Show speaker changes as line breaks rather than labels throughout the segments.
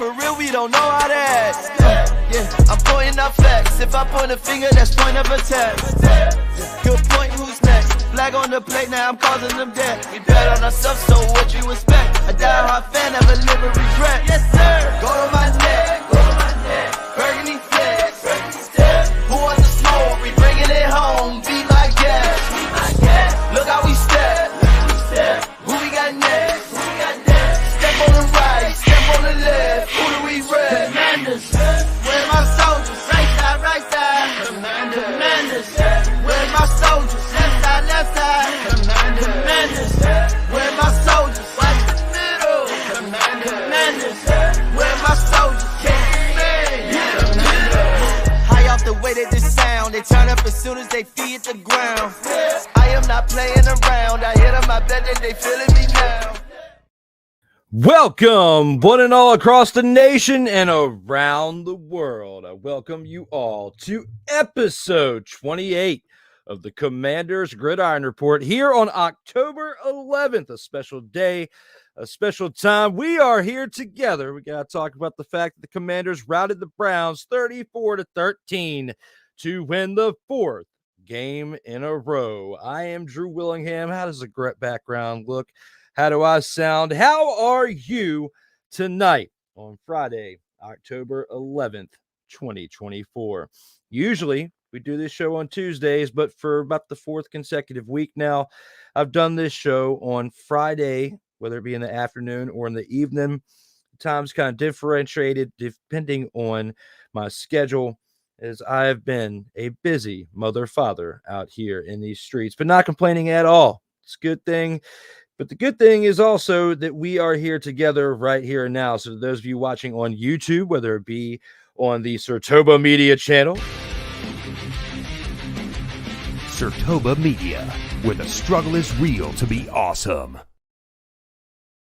for real, we don't know how to act. Yeah, I'm pointing out facts. If I point a finger, that's point of attack. Good point, who's next? Flag on the plate, now I'm causing them dead. We bet on ourselves, so what you expect? A die-hard fan, never live with regret. Yes, sir. Go to my neck. Burgundy flex. Who wants to smoke? We bringing it home. Beat like gas. Look how we step. Who we got next? Step on the right, step on the left. Who do we rep? Commanders. Where my soldiers? Right side. Commanders. Where my soldiers? Left side. Commanders. Where my soldiers? Watch the middle. Commanders. Where my soldiers? High off the way that this sound, they turn up as soon as they feed the ground. I am not playing around. I hit them, I bet that they feeling me now.
Welcome, one and all across the nation and around the world. I welcome you all to episode 28 of the Commanders Gridiron Report here on October 11th, a special day, a special time. We are here together. We got to talk about the fact that the Commanders routed the Browns 34-13 to win the fourth game in a row. I am Drew Willingham. How does the background look? How do I sound? How are you tonight on Friday, October 11th, 2024? Usually we do this show on Tuesdays, but for about the fourth consecutive week now, I've done this show on Friday, whether it be in the afternoon or in the evening. Time's kind of differentiated depending on my schedule, as I have been a busy mother father out here in these streets, but not complaining at all. It's a good thing. But the good thing is also that we are here together right here and now. So those of you watching on YouTube, whether it be on the Sertoba Media channel,
Sertoba Media, where the struggle is real to be awesome,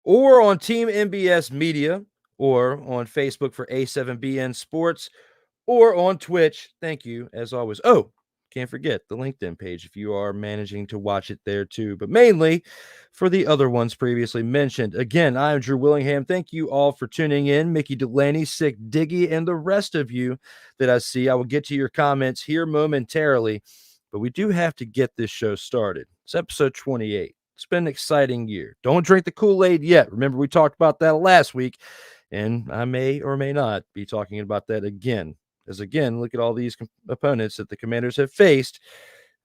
or on Team MBS Media, or on Facebook for A7BN Sports, or on Twitch. Thank you, as always. Oh, can't forget the LinkedIn page if you are managing to watch it there too, but mainly for the other ones previously mentioned. Again, I am Drew Willingham. Thank you all for tuning in. Mickey Delaney, Sick Diggy, and the rest of you that I see. I will get to your comments here momentarily, but we do have to get this show started. It's episode 28. It's been an exciting year. Don't drink the Kool-Aid yet. Remember, we talked about that last week, and I may or may not be talking about that again. As again, look at all these opponents that the Commanders have faced.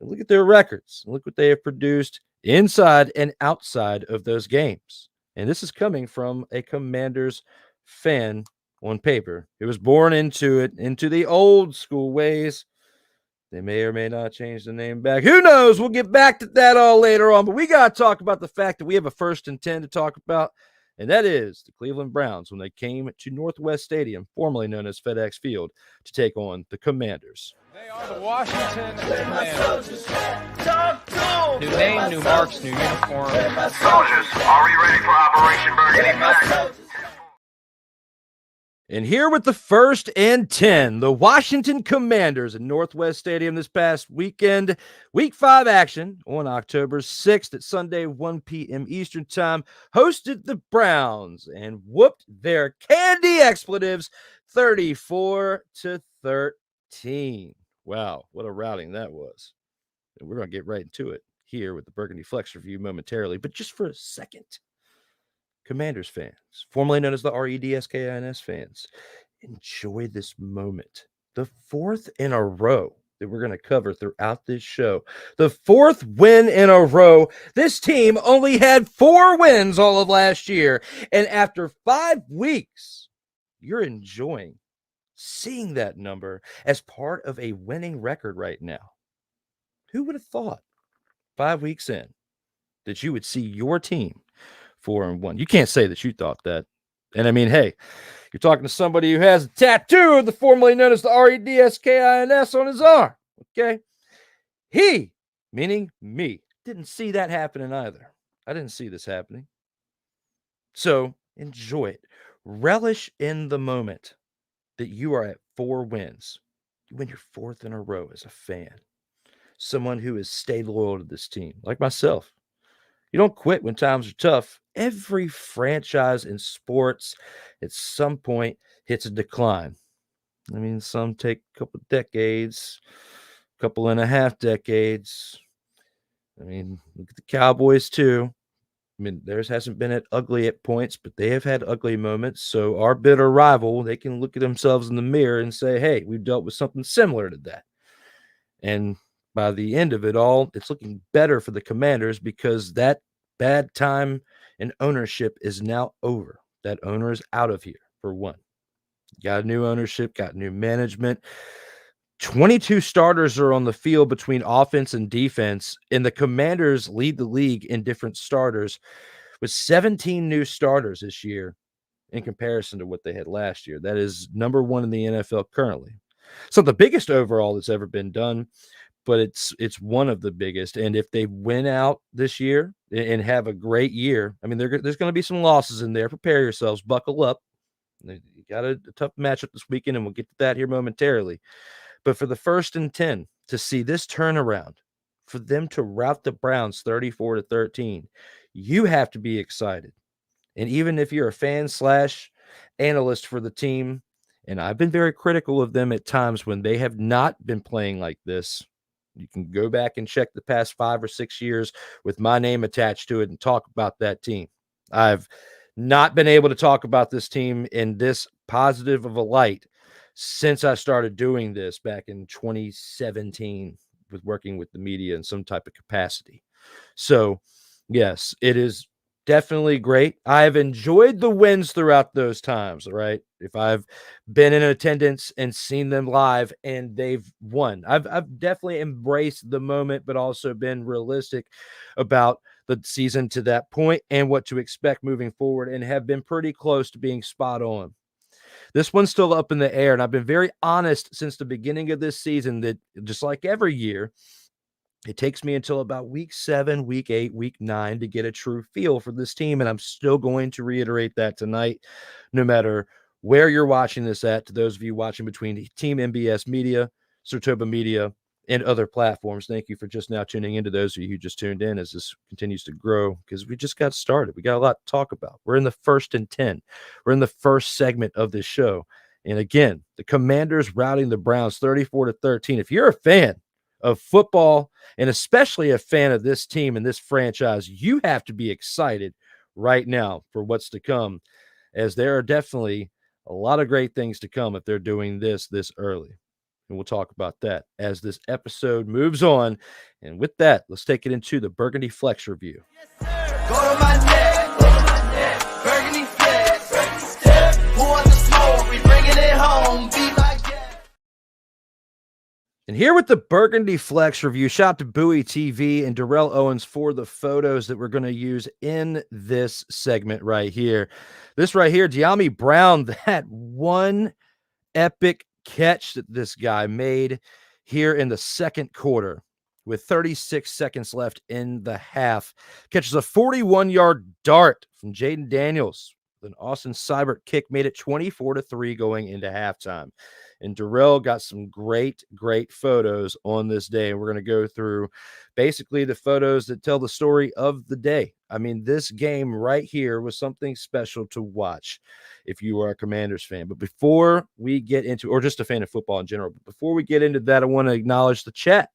And look at their records. Look what they have produced inside and outside of those games. And this is coming from a Commanders fan on paper. It was born into the old school ways. They may or may not change the name back. Who knows? We'll get back to that all later on. But we got to talk about the fact that we have a first and 10 to talk about. And that is the Cleveland Browns when they came to Northwest Stadium, formerly known as FedEx Field, to take on the Commanders.
They are the Washington Commanders. New name, new marks, new uniform.
Soldiers, are we ready for Operation Burgundy?
And here with the first and 10, the Washington Commanders in Northwest Stadium this past weekend. Week 5 action on October 6th at Sunday, 1 p.m. Eastern Time, hosted the Browns and whooped their candy expletives 34-13. Wow, what a routing that was. And we're going to get right into it here with the Burgundy Flex review momentarily, but just for a second. Commanders fans, formerly known as the REDSKINS fans, enjoy this moment. The fourth in a row that we're going to cover throughout this show. The fourth win in a row. This team only had 4 wins all of last year. And after 5 weeks, you're enjoying seeing that number as part of a winning record right now. Who would have thought 5 weeks in that you would see your team 4-1? You can't say that you thought that. And I mean, hey, you're talking to somebody who has a tattoo of the formerly known as the REDSKINS on his arm. Okay. He, meaning me, didn't see that happening either. I didn't see this happening. So enjoy it. Relish in the moment that you are at 4 wins. You win your 4th in a row as a fan. Someone who has stayed loyal to this team, like myself. You don't quit when times are tough. Every franchise in sports at some point hits a decline. I mean, some take a couple decades, couple and a half decades. I mean, look at the Cowboys too. I mean, theirs hasn't been ugly at points, but they have had ugly moments. So our bitter rival, they can look at themselves in the mirror and say, hey, we've dealt with something similar to that. And by the end of it all, it's looking better for the Commanders because that bad time and ownership is now over. That owner is out of here, for one. Got new ownership, got new management. 22 starters are on the field between offense and defense, and the Commanders lead the league in different starters with 17 new starters this year in comparison to what they had last year. That is number one in the NFL currently. So the biggest overall that's ever been done, but it's one of the biggest. And if they win out this year and have a great year, I mean, there's going to be some losses in there. Prepare yourselves, buckle up. You got a tough matchup this weekend, and we'll get to that here momentarily. But for the 1st and 10 to see this turnaround, for them to rout the Browns 34-13, you have to be excited. And even if you're a fan / analyst for the team, and I've been very critical of them at times when they have not been playing like this, you can go back and check the past 5 or 6 years with my name attached to it and talk about that team. I've not been able to talk about this team in this positive of a light since I started doing this back in 2017 with working with the media in some type of capacity. So, yes, it is definitely great. I've enjoyed the wins throughout those times, right? If I've been in attendance and seen them live and they've won, I've definitely embraced the moment, but also been realistic about the season to that point and what to expect moving forward, and have been pretty close to being spot on. This one's still up in the air, and I've been very honest since the beginning of this season that just like every year, it takes me until about week 7, week 8, week 9 to get a true feel for this team, and I'm still going to reiterate that tonight, no matter where you're watching this at. To those of you watching between Team MBS Media, Sartoba Media, and other platforms, thank you for just now tuning in. To those of you who just tuned in as this continues to grow, because we just got started. We got a lot to talk about. We're in the 1st and 10. We're in the first segment of this show. And again, the Commanders routing the Browns 34-13. If you're a fan of football, and especially a fan of this team and this franchise, you have to be excited right now for what's to come, as there are definitely a lot of great things to come if they're doing this early. And we'll talk about that as this episode moves on. And with that, let's take it into the Burgundy Flex review.
Go to my neck, Burgundy Flex. Pour the smoke, we bringing it home. Be my guest.
And here with the Burgundy Flex review, shout out to Bowie TV and Darrell Owens for the photos that we're going to use in this segment right here. This right here, Dyami Brown, that one epic catch that this guy made here in the second quarter with 36 seconds left in the half. Catches a 41-yard dart from Jaden Daniels. An Austin Seibert kick made it 24-3 going into halftime. And Darrell got some great photos on this day. And we're going to go through basically the photos that tell the story of the day. I mean, this game right here was something special to watch if you are a Commanders fan. But before we get into, or just a fan of football in general, but before we get into that, I want to acknowledge the chat,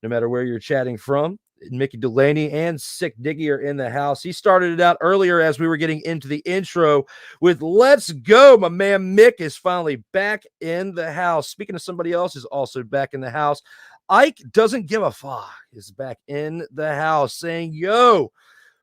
no matter where you're chatting from. Mickey Delaney and Sick Diggy are in the house. He started it out earlier as we were getting into the intro with "Let's go." My man Mick is finally back in the house. Speaking of somebody else is also back in the house, Ike Doesn't Give a Fuck is back in the house saying, yo,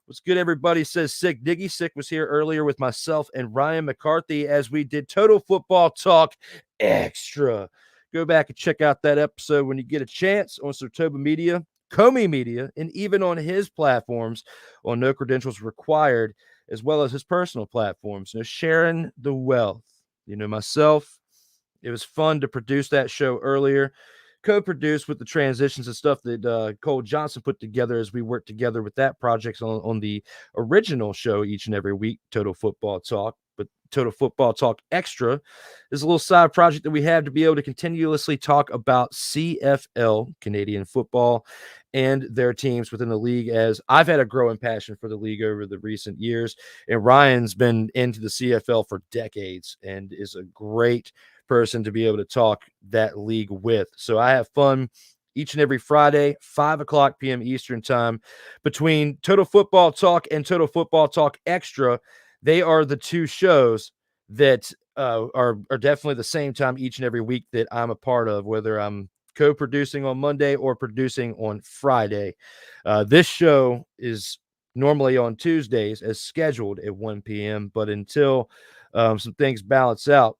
what's good, everybody, says Sick Diggy. Sick was here earlier with myself and Ryan McCarthy as we did Total Football Talk Extra. Go back and check out that episode when you get a chance on Sartoba Media, Comey Media, and even on his platforms on No Credentials Required, as well as his personal platforms. Sharing the wealth. Myself, it was fun to produce that show earlier, co-produced with the transitions and stuff that Cole Johnson put together as we worked together with that project on the original show each and every week, Total Football Talk. But Total Football Talk Extra is a little side project that we have to be able to continuously talk about CFL, Canadian football, and their teams within the league, as I've had a growing passion for the league over the recent years. And Ryan's been into the CFL for decades and is a great person to be able to talk that league with. So I have fun each and every Friday, 5:00 p.m. Eastern time, between Total Football Talk and Total Football Talk Extra. They are the two shows that are definitely the same time each and every week that I'm a part of, whether I'm co-producing on Monday or producing on Friday. This show is normally on Tuesdays as scheduled at 1 p.m., but until some things balance out,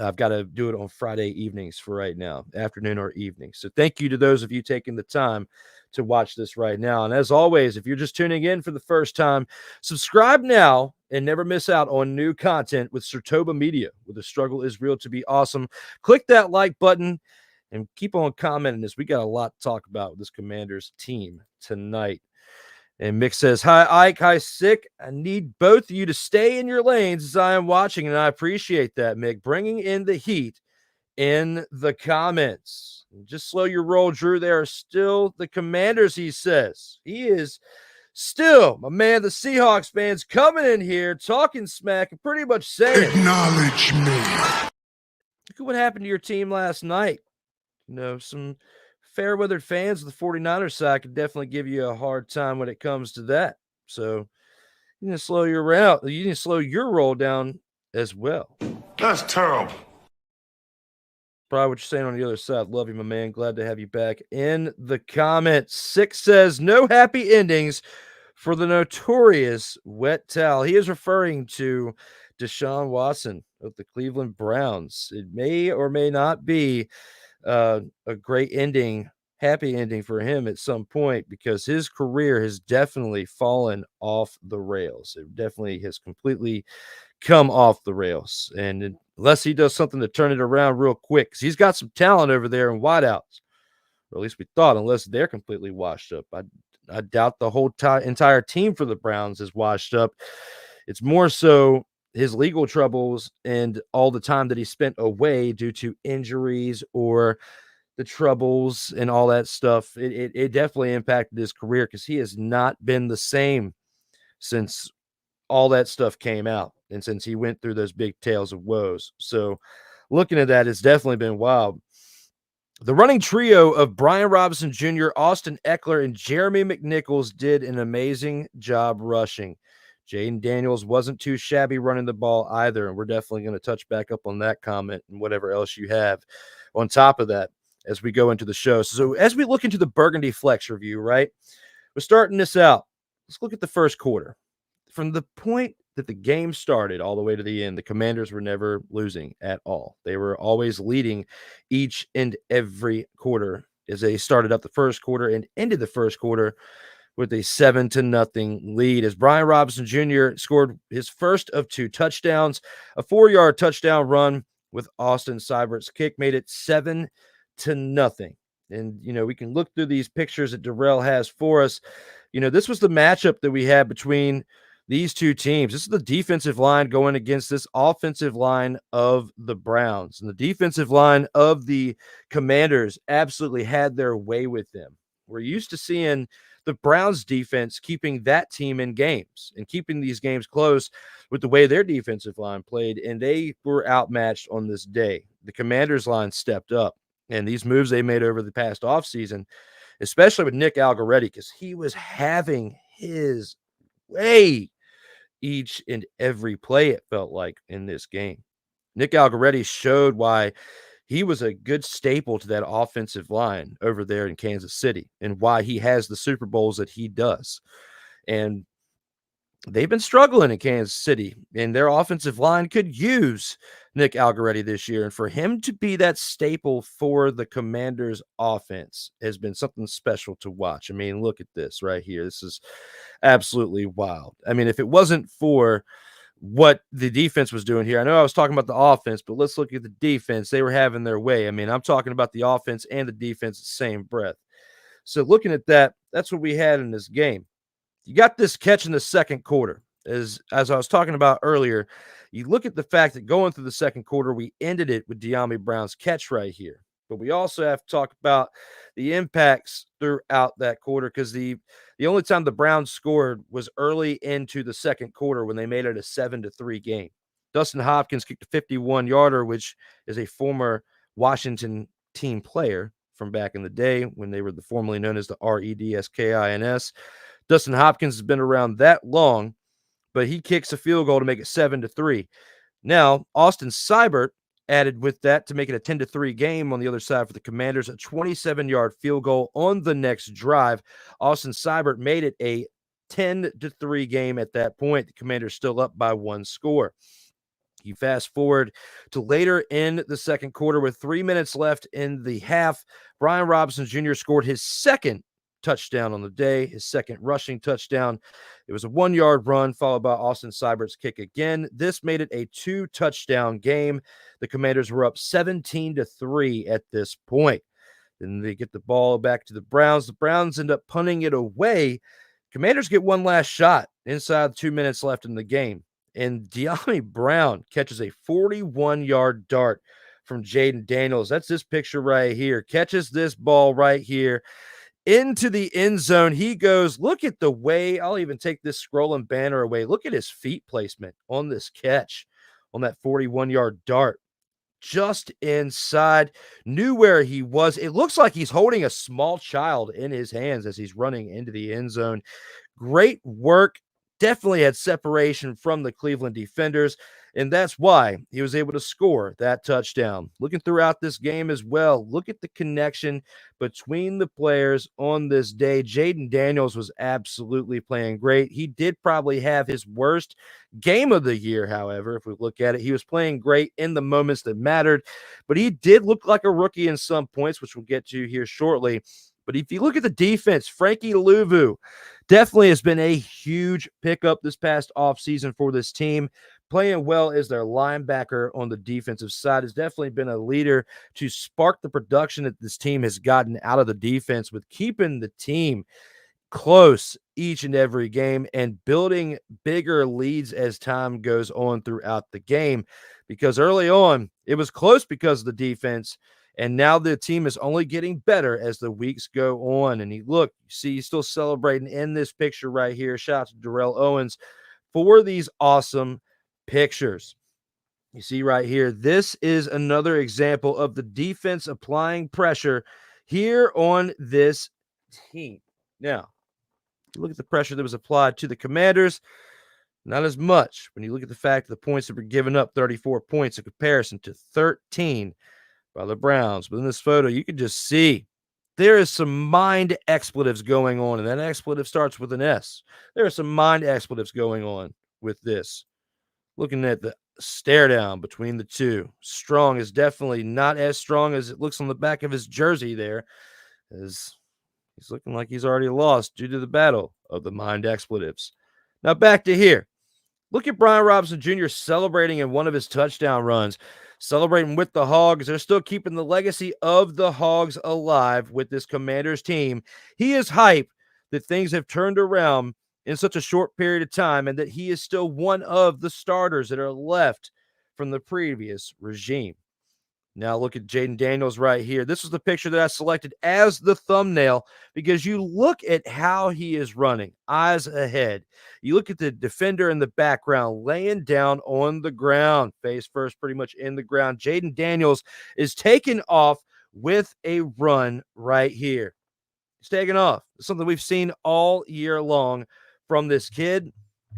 I've got to do it on Friday evenings for right now, afternoon or evening. So thank you to those of you taking the time to watch this right now. And as always, if you're just tuning in for the first time, subscribe now and never miss out on new content with Sertoba Media, where the struggle is real to be awesome. Click that like button and keep on commenting this. We got a lot to talk about with this Commanders team tonight. And Mick says, hi, Ike. Hi, Sick. I need both of you to stay in your lanes as I am watching, and I appreciate that, Mick. Bringing in the heat in the comments. Just slow your roll, Drew. They are still the Commanders, he says. He is still, my man, the Seahawks fans coming in here, talking smack, and pretty much saying,
acknowledge me.
Look at what happened to your team last night. You know, some fair-weathered fans of the 49ers side could definitely give you a hard time when it comes to that. So you need to slow your route. You need to slow your roll down as well.
That's terrible.
Probably what you're saying on the other side. Love you, my man. Glad to have you back in the comments. Six says, no happy endings for the notorious wet towel. He is referring to Deshaun Watson of the Cleveland Browns. It may or may not be a great ending, happy ending for him at some point, because his career has definitely fallen off the rails. It definitely has completely come off the rails. And unless he does something to turn it around real quick, because he's got some talent over there in wideouts, or at least we thought, unless they're completely washed up. I doubt the whole entire team for the Browns is washed up. It's more so his legal troubles and all the time that he spent away due to injuries or the troubles and all that stuff. It definitely impacted his career, because he has not been the same since all that stuff came out and since he went through those big tales of woes. So looking at that, it's definitely been wild. The running trio of Brian Robinson Jr., Austin Eckler, and Jeremy McNichols did an amazing job rushing. Jaden Daniels wasn't too shabby running the ball either, and we're definitely going to touch back up on that comment and whatever else you have on top of that as we go into the show. So as we look into the Burgundy Flex review, right, we're starting this out. Let's look at the first quarter. From the point that the game started all the way to the end, the Commanders were never losing at all. They were always leading each and every quarter as they started up the first quarter and ended the first quarter with a 7-0 lead, as Brian Robinson Jr. scored his first of 2 touchdowns. A 4-yard touchdown run with Austin Seibert's kick made it 7-0. And, you know, we can look through these pictures that Darrell has for us. You know, this was the matchup that we had between these two teams. This is the defensive line going against this offensive line of the Browns. And the defensive line of the Commanders absolutely had their way with them. We're used to seeing the Browns defense keeping that team in games and keeping these games close with the way their defensive line played, and they were outmatched on this day. The Commanders line stepped up, and these moves they made over the past offseason, especially with Nick Algoretti, because he was having his way each and every play, it felt like, in this game. Nick Algoretti showed why he was a good staple to that offensive line over there in Kansas City and why he has the Super Bowls that he does. And they've been struggling in Kansas City, and their offensive line could use Nick Algoretti this year. And for him to be that staple for the Commanders offense has been something special to watch. I mean, look at this right here. This is absolutely wild. I mean, if it wasn't for what the defense was doing here, I know I was talking about the offense, but let's look at the defense. They were having their way. I mean, I'm talking about the offense and the defense the same breath. So looking at that, that's what we had in this game. You got this catch in the second quarter. As I was talking about earlier, you look at the fact that going through the second quarter, we ended it with De'Ami Brown's catch right here. but we also have to talk about the impacts throughout that quarter, because the only time the Browns scored was early into the second quarter when they made it a 7-3 game. Dustin Hopkins kicked a 51-yarder, which is a former Washington team player from back in the day when they were formerly known as the REDSKINS. Dustin Hopkins has been around that long, but he kicks a field goal to make it 7-3. Now, Austin Seibert added with that to make it a 10-3 game on the other side for the Commanders, a 27-yard field goal on the next drive. Austin Seibert made it a 10-3 game at that point. The Commanders still up by 1 score. You fast forward to later in the second quarter with 3 minutes left in the half. Brian Robinson Jr. scored his second touchdown on the day, his second rushing touchdown. It was a 1-yard run followed by Austin Seibert's kick again. This made it a 2-touchdown game. The Commanders were up 17-3 at this point. Then they get the ball back to the Browns. The Browns end up punting it away. Commanders get one last shot inside 2 minutes left in the game. And De'Ami Brown catches a 41-yard dart from Jaden Daniels. That's this picture right here. Catches this ball right here into the end zone. He goes, look at the way, I'll even take this scrolling banner away. Look at his feet placement on this catch on that 41-yard dart. Just inside, knew where he was. It looks like he's holding a small child in his hands as he's running into the end zone. Great work. Definitely had separation from the Cleveland defenders, and that's why he was able to score that touchdown. Looking throughout this game as well, look at the connection between the players on this day. Jaden Daniels was absolutely playing great. He did probably have his worst game of the year, however, if we look at it. He was playing great in the moments that mattered, but he did look like a rookie in some points, which we'll get to here shortly. But if you look at the defense, Frankie Luvu definitely has been a huge pickup this past offseason for this team. Playing well as their linebacker on the defensive side has definitely been a leader to spark the production that this team has gotten out of the defense, with keeping the team close each and every game and building bigger leads as time goes on throughout the game. Because early on, it was close because of the defense. And now the team is only getting better as the weeks go on. And you see he's still celebrating in this picture right here. Shout out to Darrell Owens for these awesome pictures. You see right here, this is another example of the defense applying pressure here on this team. Now, look at the pressure that was applied to the Commanders. Not as much when you look at the fact that the points that were given up, 34 points in comparison to 13 by the Browns. But in this photo, you can just see there is some mind expletives going on, and that expletive starts with an S. There are some mind expletives going on with this. Looking at the stare down between the two. Strong is definitely not as strong as it looks on the back of his jersey there, as he's looking like he's already lost due to the battle of the mind expletives. Now back to here. Look at Brian Robinson Jr. celebrating in one of his touchdown runs. Celebrating with the Hogs. They're still keeping the legacy of the Hogs alive with this Commanders team. He is hype that things have turned around in such a short period of time, and that he is still one of the starters that are left from the previous regime. Now look at Jaden Daniels right here. This was the picture that I selected as the thumbnail because you look at how he is running, eyes ahead. You look at the defender in the background laying down on the ground, face first pretty much in the ground. Jaden Daniels is taking off with a run right here. He's taking off. It's something we've seen all year long from this kid,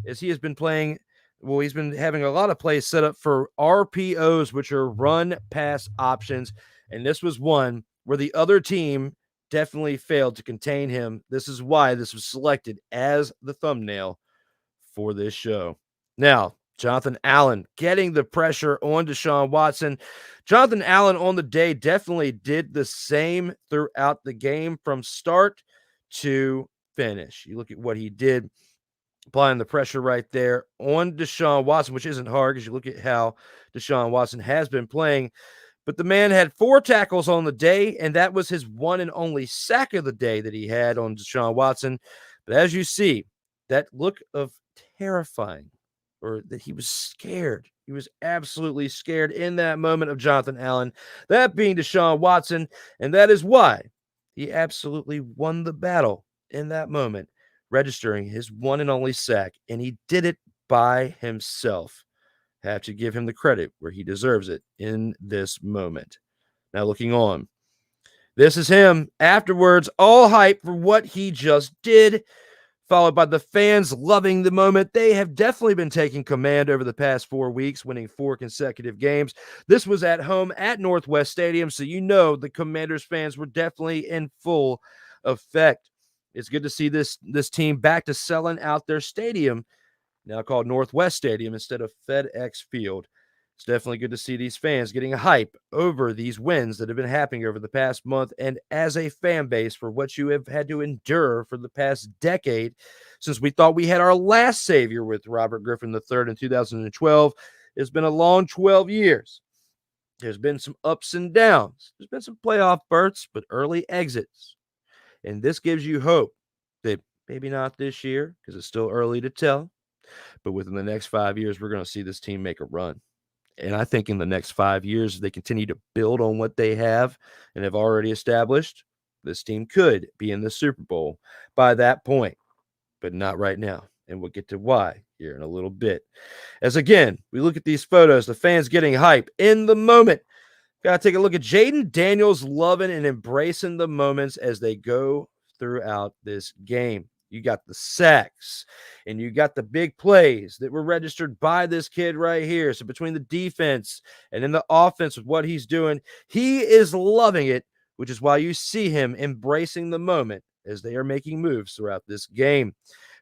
as he has been playing. Well, he's been having a lot of plays set up for RPOs, which are run pass options. And this was one where the other team definitely failed to contain him. This is why this was selected as the thumbnail for this show. Now, Jonathan Allen getting the pressure on Deshaun Watson. Jonathan Allen on the day definitely did the same throughout the game from start to finish. You look at what he did, applying the pressure right there on Deshaun Watson, which isn't hard because you look at how Deshaun Watson has been playing. But the man had 4 tackles on the day, and that was his one and only sack of the day that he had on Deshaun Watson. But as you see, that look of terrifying or that he was scared. He was absolutely scared in that moment of Jonathan Allen, that being Deshaun Watson, and that is why he absolutely won the battle in that moment, registering his one and only sack, and he did it by himself. Have to give him the credit where he deserves it in this moment. Now looking on, this is him afterwards, all hype for what he just did, followed by the fans loving the moment. They have definitely been taking command over the past 4 weeks, winning 4 consecutive games. This was at home at Northwest Stadium, so you know the Commanders fans were definitely in full effect. It's good to see this team back to selling out their stadium, now called Northwest Stadium instead of FedEx Field. It's definitely good to see these fans getting hype over these wins that have been happening over the past month, and as a fan base for what you have had to endure for the past decade since we thought we had our last savior with Robert Griffin III in 2012. It's been a long 12 years. There's been some ups and downs. There's been some playoff berths, but early exits. And this gives you hope that maybe not this year because it's still early to tell, but within the next 5 years, we're going to see this team make a run. And I think in the next 5 years, they continue to build on what they have and have already established, this team could be in the Super Bowl by that point, but not right now. And we'll get to why here in a little bit. As again, we look at these photos, the fans getting hype in the moment. Got to take a look at Jaden Daniels loving and embracing the moments as they go throughout this game. You got the sacks, and you got the big plays that were registered by this kid right here. So between the defense and in the offense with what he's doing, he is loving it, which is why you see him embracing the moment as they are making moves throughout this game.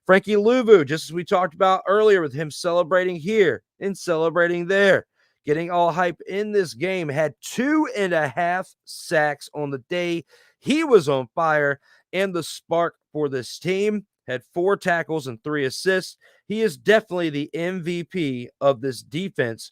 Frankie Louvu, just as we talked about earlier with him celebrating here and celebrating there, getting all hype in this game, had 2.5 sacks on the day. He was on fire and the spark for this team, had 4 tackles and 3 assists. He is definitely the MVP of this defense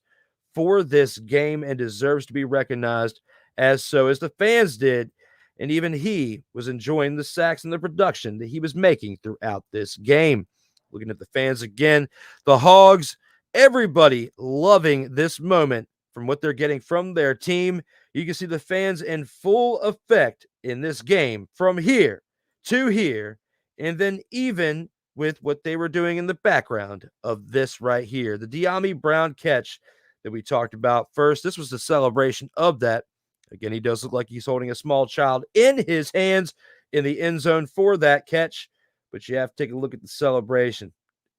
for this game and deserves to be recognized as so as the fans did. And even he was enjoying the sacks and the production that he was making throughout this game. Looking at the fans again, the Hogs, everybody loving this moment from what they're getting from their team. You can see the fans in full effect in this game from here to here, and then even with what they were doing in the background of this right here, the De'Ami Brown catch that we talked about first. This was the celebration of that. Again, he does look like he's holding a small child in his hands in the end zone for that catch, but you have to take a look at the celebration.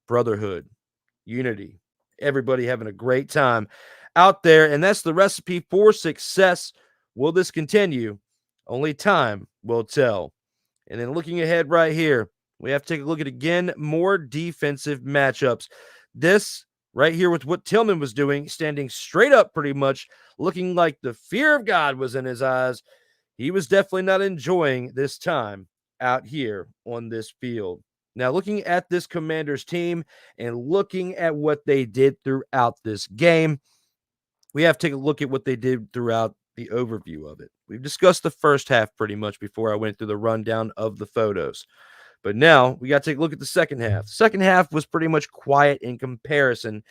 Brotherhood, unity, everybody having a great time out there, and that's the recipe for success. Will this continue? Only time will tell. And then looking ahead right here, we have to take a look at, again, more defensive matchups. This right here with what Tillman was doing, standing straight up pretty much, looking like the fear of God was in his eyes. He was definitely not enjoying this time out here on this field. Now, looking at this Commanders team and looking at what they did throughout this game, we have to take a look at what they did throughout the overview of it. We've discussed the first half pretty much before I went through the rundown of the photos. But now we got to take a look at the second half. The second half was pretty much quiet in comparison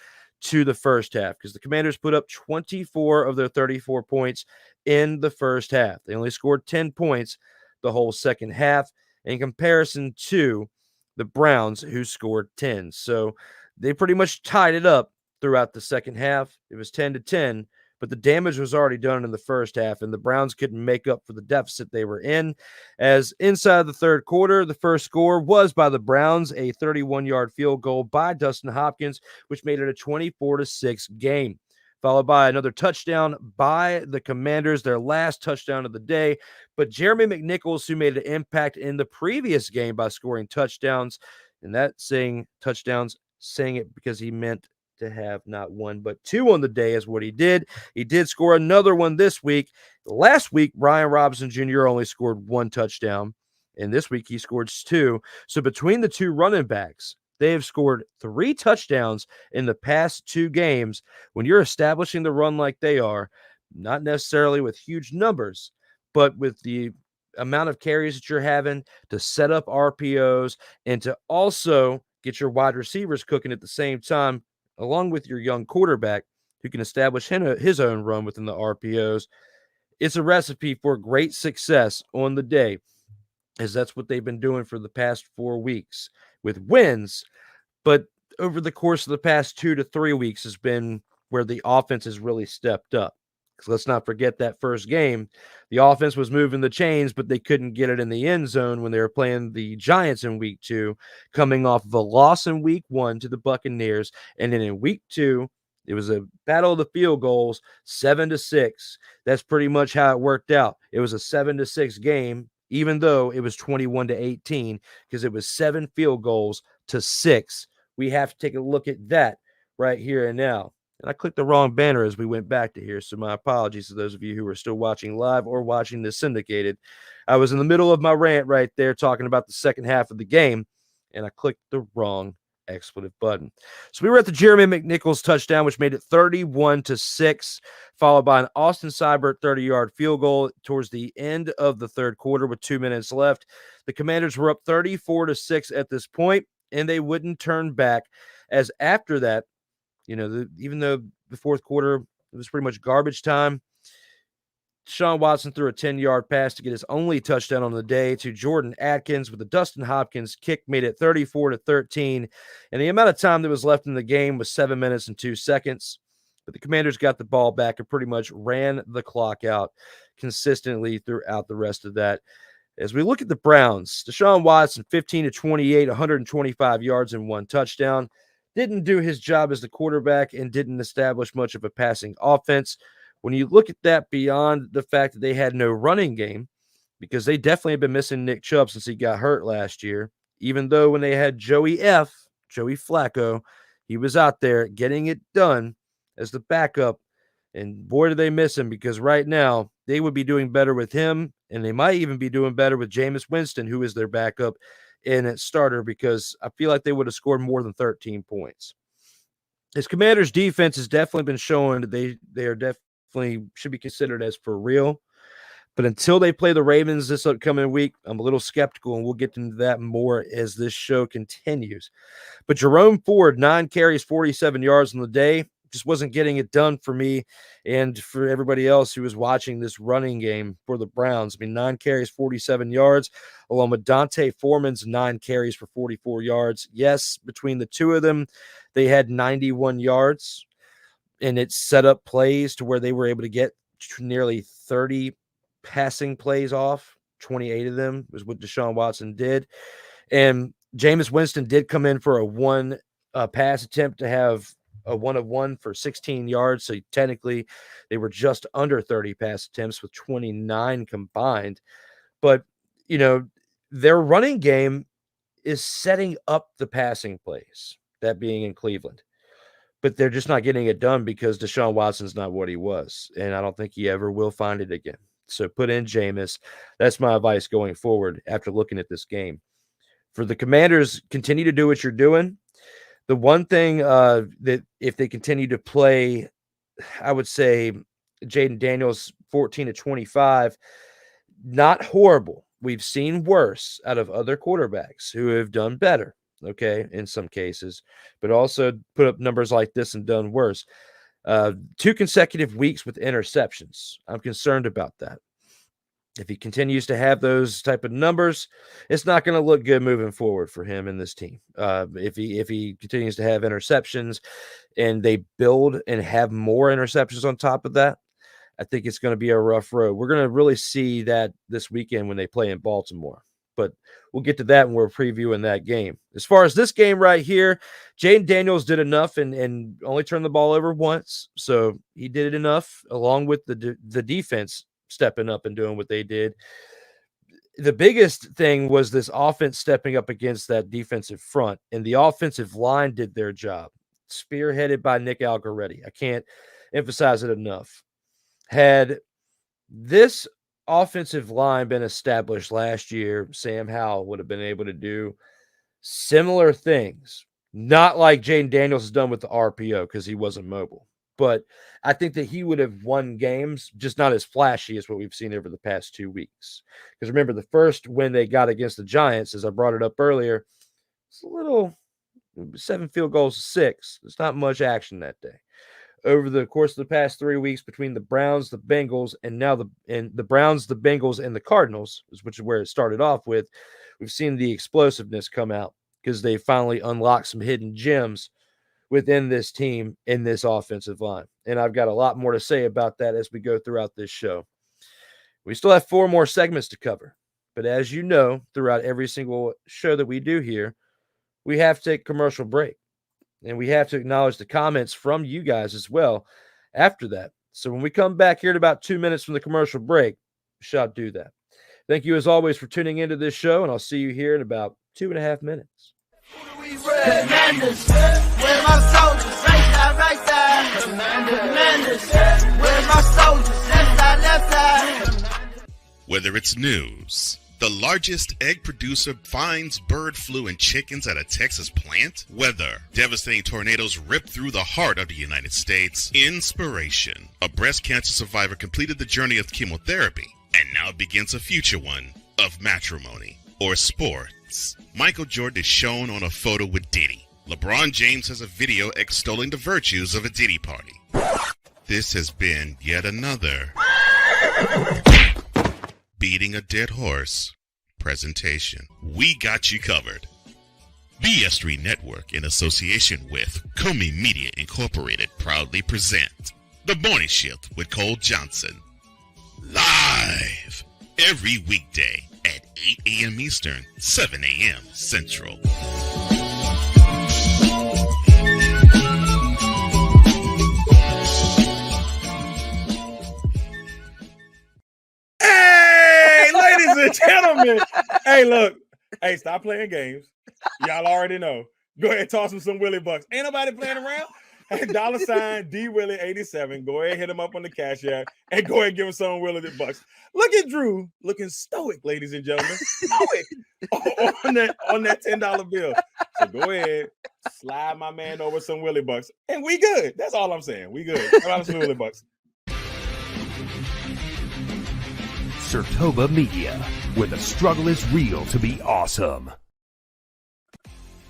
to the first half because the Commanders put up 24 of their 34 points in the first half. They only scored 10 points the whole second half in comparison to the Browns, who scored 10. So they pretty much tied it up throughout the second half. It was 10-10. But the damage was already done in the first half, and the Browns couldn't make up for the deficit they were in. As inside the third quarter, the first score was by the Browns, a 31-yard field goal by Dustin Hopkins, which made it a 24-6 game, followed by another touchdown by the Commanders, their last touchdown of the day. But Jeremy McNichols, who made an impact in the previous game by scoring touchdowns, and that saying touchdowns, saying it because he meant to have not 1 but 2 on the day is what he did. He did score another one this week. Last week, Brian Robinson Jr. only scored 1 touchdown, and this week he scored 2. So between the 2 running backs, they have scored 3 touchdowns in the past 2 games. When you're establishing the run like they are, not necessarily with huge numbers, but with the amount of carries that you're having to set up RPOs and to also get your wide receivers cooking at the same time, along with your young quarterback who can establish his own run within the RPOs, it's a recipe for great success on the day, as that's what they've been doing for the past 4 weeks with wins. But over the course of the past 2 to 3 weeks has been where the offense has really stepped up. Because let's not forget that first game, the offense was moving the chains, but they couldn't get it in the end zone when they were playing the Giants in week 2, coming off of a loss in week 1 to the Buccaneers. And then in week 2, it was a battle of the field goals, 7-6. That's pretty much how it worked out. It was a 7-6 game, even though it was 21-18, because it was 7 field goals to 6. We have to take a look at that right here and now. And I clicked the wrong banner as we went back to here, so my apologies to those of you who are still watching live or watching this syndicated. I was in the middle of my rant right there talking about the second half of the game, and I clicked the wrong expletive button. So we were at the Jeremy McNichols touchdown, which made it 31-6, followed by an Austin Seibert 30-yard field goal towards the end of the third quarter with 2 minutes left. The Commanders were up 34-6 at this point, and they wouldn't turn back, as after that, even though the fourth quarter, it was pretty much garbage time, Deshaun Watson threw a 10-yard pass to get his only touchdown on the day to Jordan Atkins with the Dustin Hopkins kick, made it 34-13. And the amount of time that was left in the game was 7 minutes and 2 seconds. But the Commanders got the ball back and pretty much ran the clock out consistently throughout the rest of that. As we look at the Browns, Deshaun Watson, 15-28, 125 yards and 1 touchdown. Didn't do his job as the quarterback and didn't establish much of a passing offense. When you look at that beyond the fact that they had no running game, because they definitely have been missing Nick Chubb since he got hurt last year, even though when they had Joey Flacco, he was out there getting it done as the backup. And boy, did they miss him, because right now they would be doing better with him, and they might even be doing better with Jameis Winston, who is their backup and its starter, because I feel like they would have scored more than 13 points. His Commanders defense has definitely been showing that they are definitely should be considered as for real. But until they play the Ravens this upcoming week, I'm a little skeptical, and we'll get into that more as this show continues. But Jerome Ford, 9 carries, 47 yards on the day, just wasn't getting it done for me and for everybody else who was watching this running game for the Browns. I mean, 9 carries, 47 yards, along with Dante Foreman's 9 carries for 44 yards. Yes, between the two of them, they had 91 yards, and it set up plays to where they were able to get nearly 30 passing plays off. 28 of them was what Deshaun Watson did. And Jameis Winston did come in for a 1 pass attempt to have a 1 of 1 for 16 yards. So technically they were just under 30 pass attempts with 29 combined. But, their running game is setting up the passing plays, that being in Cleveland. But they're just not getting it done because Deshaun Watson's not what he was. And I don't think he ever will find it again. So put in Jameis. That's my advice going forward after looking at this game. For the Commanders, continue to do what you're doing. The one thing that if they continue to play, I would say Jaden Daniels 14-25, not horrible. We've seen worse out of other quarterbacks who have done better, okay, in some cases, but also put up numbers like this and done worse. 2 consecutive weeks with interceptions. I'm concerned about that. If he continues to have those type of numbers, it's not going to look good moving forward for him and this team. If he continues to have interceptions and they build and have more interceptions on top of that, I think it's going to be a rough road. We're going to really see that this weekend when they play in Baltimore. But we'll get to that when we're previewing that game. As far as this game right here, Jaden Daniels did enough and only turned the ball over once. So he did it enough, along with the defense stepping up and doing what they did. The biggest thing was this offense stepping up against that defensive front, and the offensive line did their job, spearheaded by Nick Algoretti. I can't emphasize it enough. Had this offensive line been established last year, Sam Howell would have been able to do similar things. Not like Jaden Daniels has done with the RPO because he wasn't mobile. But I think that he would have won games, just not as flashy as what we've seen over the past 2 weeks. Because remember, the first win they got against the Giants, as I brought it up earlier, it's a little 7 field goals to 6. There's not much action that day. Over the course of the past 3 weeks between the Browns, the Bengals, and now the Browns, the Bengals, and the Cardinals, which is where it started off with, we've seen the explosiveness come out because they finally unlocked some hidden gems within this team in this offensive line. And I've got a lot more to say about that as we go throughout this show. We still have 4 more segments to cover. But as you know, throughout every single show that we do here, we have to take a commercial break. And we have to acknowledge the comments from you guys as well after that. So when we come back here in about 2 minutes from the commercial break, we shall do that. Thank you as always for tuning into this show, and I'll see you here in about 2.5 minutes.
Commanders, where's my soldiers? Right side. Commanders, where's my soldiers? Left side.
Whether it's news, the largest egg producer finds bird flu in chickens at a Texas plant, weather, devastating tornadoes rip through the heart of the United States, inspiration, a breast cancer survivor completed the journey of chemotherapy, and now begins a future one of matrimony or sports. Michael Jordan is shown on a photo with Diddy. LeBron James has a video extolling the virtues of a Diddy party. This has been yet another beating a dead horse presentation. We got you covered. BS3 Network, in association with Comey Media Incorporated, proudly present The Morning Shift with Cole Johnson. Live every weekday at 8 a.m. Eastern, 7 a.m. Central.
Ladies and gentlemen, hey, look, hey, stop playing games. Y'all already know. Go ahead and toss him some Willie Bucks. Ain't nobody playing around. Hey, $sign DWillie87. Go ahead, hit him up on the Cash App, and go ahead and give him some Willie Bucks. Look at Drew looking stoic, ladies and gentlemen, stoic on that $10 bill. So go ahead, slide my man over some Willie Bucks, and we good. That's all I'm saying. We good. Some Willie Bucks.
Sertoba Media, where the struggle is real to be awesome.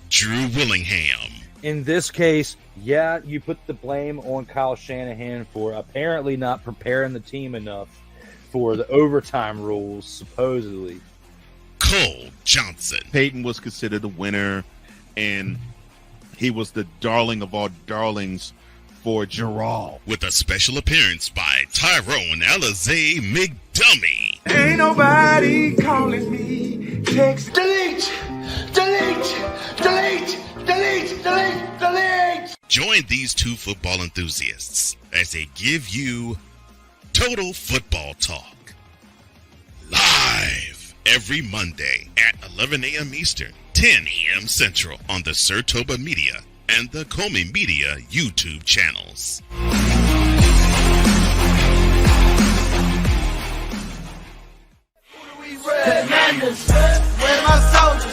Drew Willingham.
In this case, yeah, you put the blame on Kyle Shanahan for apparently not preparing the team enough for the overtime rules, supposedly.
Cole Johnson.
Peyton was considered a winner, and he was the darling of all darlings for Gerald.
With a special appearance by Tyrone Alizé McDummy.
Ain't nobody calling me. Text. Delete.
Join these two football enthusiasts as they give you Total Football Talk. Live every Monday at 11 a.m. Eastern, 10 a.m. Central on the Sertoba Media and the Comey Media YouTube channels.
Commanders, where's my soldiers?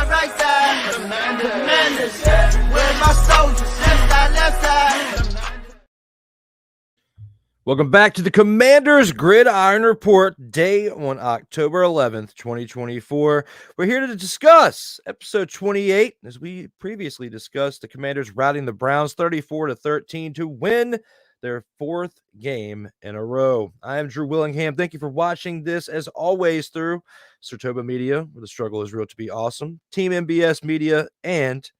Right side. Commanders, where's my soldiers? Left side.
Welcome back to the Commanders Gridiron Report, day on October 11th, 2024. We're here to discuss episode 28. As we previously discussed, the Commanders routing the Browns 34-13 to win their 4th game in a row. I am Drew Willingham. Thank you for watching this, as always, through Sertoba Media, where the struggle is real to be awesome, Team MBS Media, and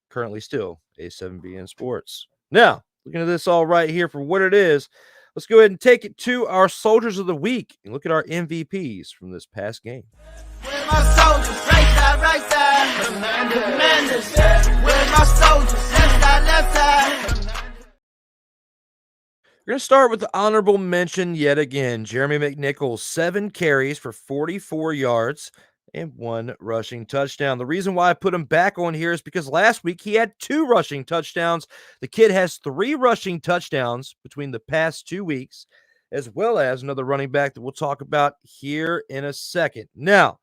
currently still A7BN Sports. Now, looking at this all right here for what it is, let's go ahead and take it to our Soldiers of the Week and look at our MVPs from this past game.
Where's my soldiers? Right side. Commanders, where's my soldiers? Left side.
We're going to start with the honorable mention yet again. Jeremy McNichols, 7 carries for 44 yards and 1 rushing touchdown. The reason why I put him back on here is because last week he had 2 rushing touchdowns. The kid has 3 rushing touchdowns between the past 2 weeks, as well as another running back that we'll talk about here in a second. Now,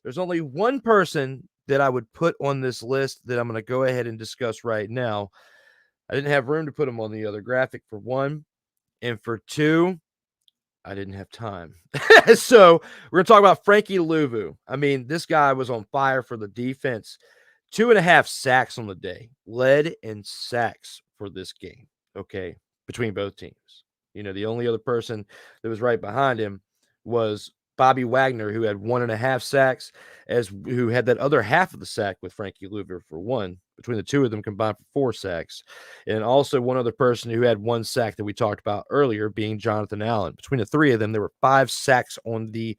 there's only one person that I would put on this list that I'm going to go ahead and discuss right now. I didn't have room to put him on the other graphic, for one. And for 2, I didn't have time. So we're going to talk about Frankie Louvu. I mean, this guy was on fire for the defense 2.5 sacks on the day, led in sacks for this game, okay, between both teams. The only other person that was right behind him was Bobby Wagner, who had 1.5 sacks, who had that other half of the sack with Frankie Louver for 1. Between the two of them combined for 4 sacks. And also one other person who had 1 sack that we talked about earlier being Jonathan Allen. Between the 3 of them, there were 5 sacks on the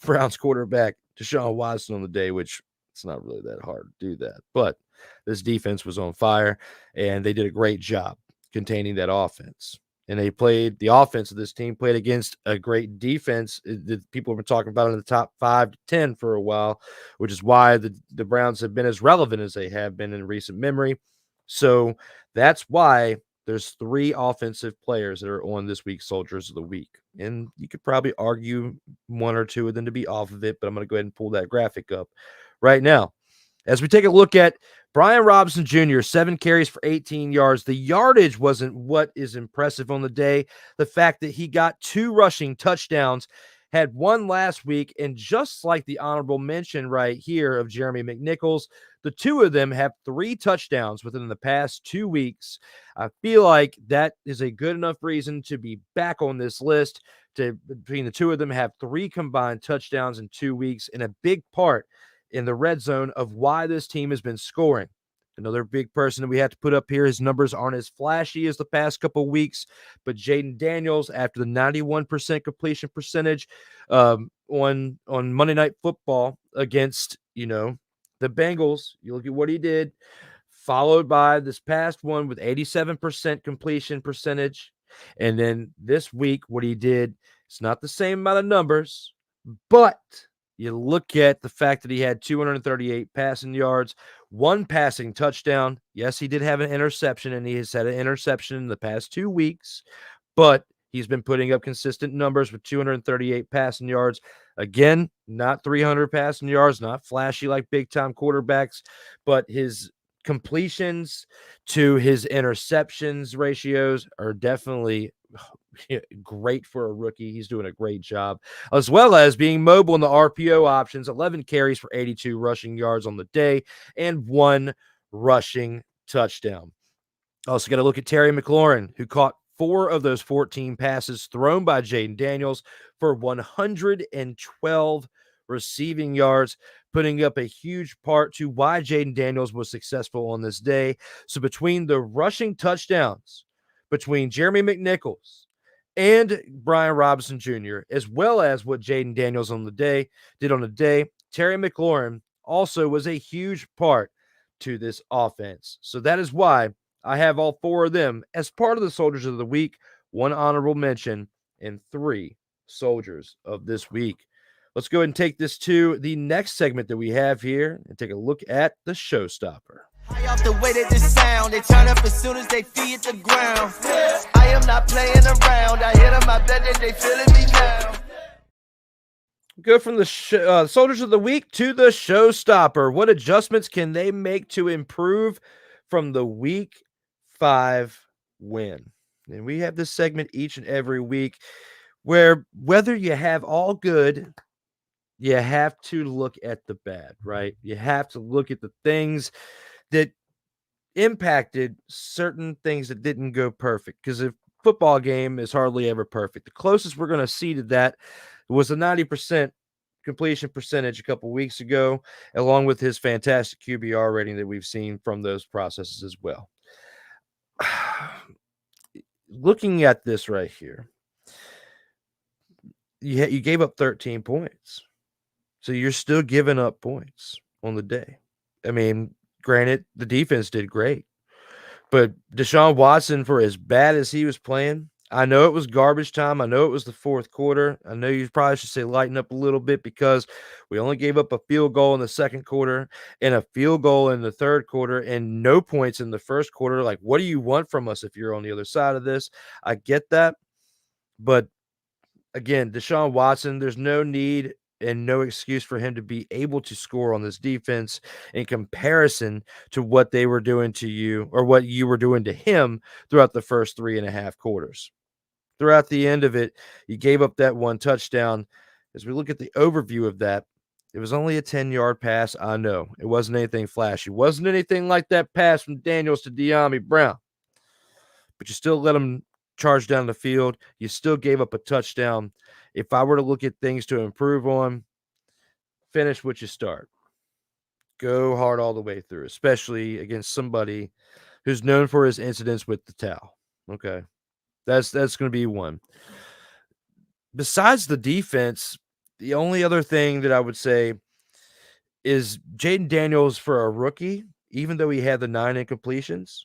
Browns quarterback, Deshaun Watson, on the day, which it's not really that hard to do that. But this defense was on fire, and they did a great job containing that offense. And the offense of this team played against a great defense that people have been talking about in the top 5 to 10 for a while, which is why the Browns have been as relevant as they have been in recent memory. So that's why there's 3 offensive players that are on this week's Soldiers of the Week. And you could probably argue 1 or 2 of them to be off of it, but I'm going to go ahead and pull that graphic up right now. As we take a look at Brian Robinson Jr., 7 carries for 18 yards. The yardage wasn't what is impressive on the day. The fact that he got 2 rushing touchdowns, had 1 last week, and just like the honorable mention right here of Jeremy McNichols, the 2 of them have 3 touchdowns within the past 2 weeks. I feel like that is a good enough reason to be back on this list. Between the 2 of them have 3 combined touchdowns in 2 weeks, and a big part in the red zone of why this team has been scoring. Another big person that we have to put up here, his numbers aren't as flashy as the past couple weeks, but Jaden Daniels, after the 91% completion percentage on Monday Night Football against, the Bengals, you look at what he did, followed by this past one with 87% completion percentage. And then this week, what he did, it's not the same amount of numbers, but you look at the fact that he had 238 passing yards, 1 passing touchdown. Yes, he did have an interception, and he has had an interception in the past 2 weeks, but he's been putting up consistent numbers with 238 passing yards. Again, not 300 passing yards, not flashy like big-time quarterbacks, but his completions to his interceptions ratios are definitely great for a rookie. He's doing a great job, as well as being mobile in the RPO options. 11 carries for 82 rushing yards on the day and 1 rushing touchdown. Also got to look at Terry McLaurin, who caught 4 of those 14 passes thrown by Jaden Daniels for 112 receiving yards, putting up a huge part to why Jaden Daniels was successful on this day. So between the rushing touchdowns between Jeremy McNichols and Brian Robinson Jr., as well as what Jaden Daniels did on the day, Terry McLaurin also was a huge part to this offense. So that is why I have all 4 of them as part of the Soldiers of the Week, 1 honorable mention, and 3 Soldiers of this week. Let's go ahead and take this to the next segment that we have here and take a look at the Showstopper.
High off the way that this sound, they turn up as soon as they feet the ground. I am not playing around. I hit them, I bet that they feeling me now.
Go from the Soldiers of the Week to the Showstopper. What adjustments can they make to improve from the Week 5 win? And we have this segment each and every week where whether you have all good, you have to look at the bad, right? You have to look at the things that impacted certain things that didn't go perfect, because a football game is hardly ever perfect. The closest we're going to see to that was a 90% completion percentage a couple weeks ago, along with his fantastic QBR rating that we've seen from those processes as well. Looking at this right here, you gave up 13 points. So you're still giving up points on the day. I mean, granted, the defense did great, but Deshaun Watson, for as bad as he was playing, I know it was garbage time. I know it was the 4th quarter. I know you probably should say lighten up a little bit, because we only gave up a field goal in the 2nd quarter and a field goal in the 3rd quarter and no points in the 1st quarter. Like, what do you want from us if you're on the other side of this? I get that. But again, Deshaun Watson, there's no need and no excuse for him to be able to score on this defense in comparison to what they were doing to you or what you were doing to him throughout the first 3.5 quarters. Throughout the end of it, you gave up that 1 touchdown. As we look at the overview of that, It was only a 10-yard pass. I know. It wasn't anything flashy. It wasn't anything like that pass from Daniels to De'Ami Brown. But you still let him charge down the field. You still gave up a touchdown. If I were to look at things to improve on, finish what you start. Go hard all the way through, especially against somebody who's known for his incidents with the towel. Okay. That's going to be one. Besides the defense, the only other thing that I would say is Jaden Daniels, for a rookie, even though he had the 9 incompletions,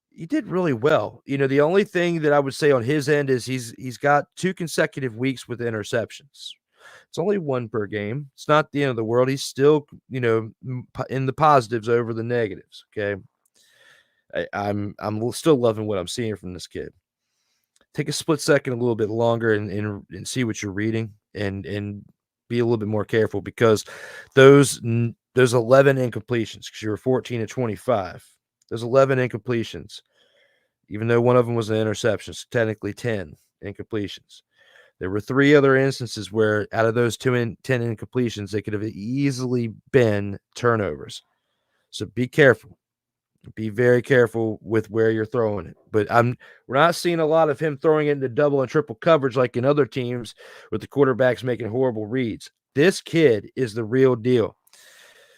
he did really well. The only thing that I would say on his end is he's got 2 consecutive weeks with interceptions. It's only 1 per game. It's not the end of the world. He's still, in the positives over the negatives. Okay. I'm still loving what I'm seeing from this kid. Take a split second, a little bit longer, and see what you're reading, and be a little bit more careful, because those 11 incompletions, because you were 14 to 25, those 11 incompletions, even though one of them was an interception, so technically 10 incompletions. There were 3 other instances where out of those 10 incompletions, they could have easily been turnovers. So be careful. Be very careful with where you're throwing it. But we're not seeing a lot of him throwing it into double and triple coverage like in other teams with the quarterbacks making horrible reads. This kid is the real deal.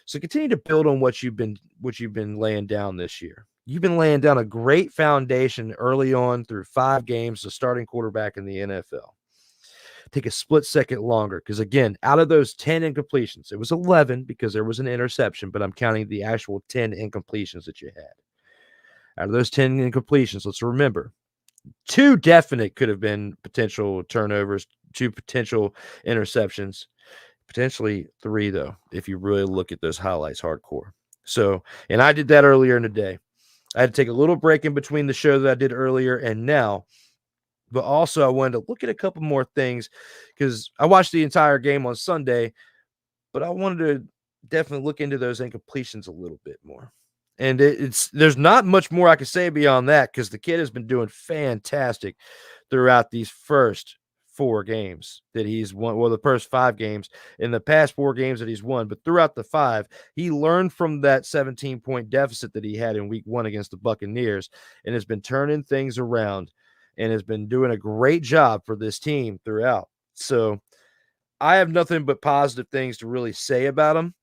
So continue to build on what you've been laying down this year. You've been laying down a great foundation early on through 5 games as starting quarterback in the NFL. Take a split second longer, because again, out of those 10 incompletions, it was 11 because there was an interception, but I'm counting the actual 10 incompletions that you had. Out of those 10 incompletions, let's remember, 2 definite could have been potential turnovers, 2 potential interceptions, potentially 3 though, if you really look at those highlights hardcore. So, and I did that earlier in the day. I had to take a little break in between the show that I did earlier and now. But also, I wanted to look at a couple more things, because I watched the entire game on Sunday, but I wanted to definitely look into those incompletions a little bit more. And there's not much more I can say beyond that, because the kid has been doing fantastic throughout these first 4 games that he's won. Well, the first 5 games, in the past 4 games that he's won, but throughout the 5, he learned from that 17-point deficit that he had in week 1 against the Buccaneers, and has been turning things around, and has been doing a great job for this team throughout. So I have nothing but positive things to really say about him,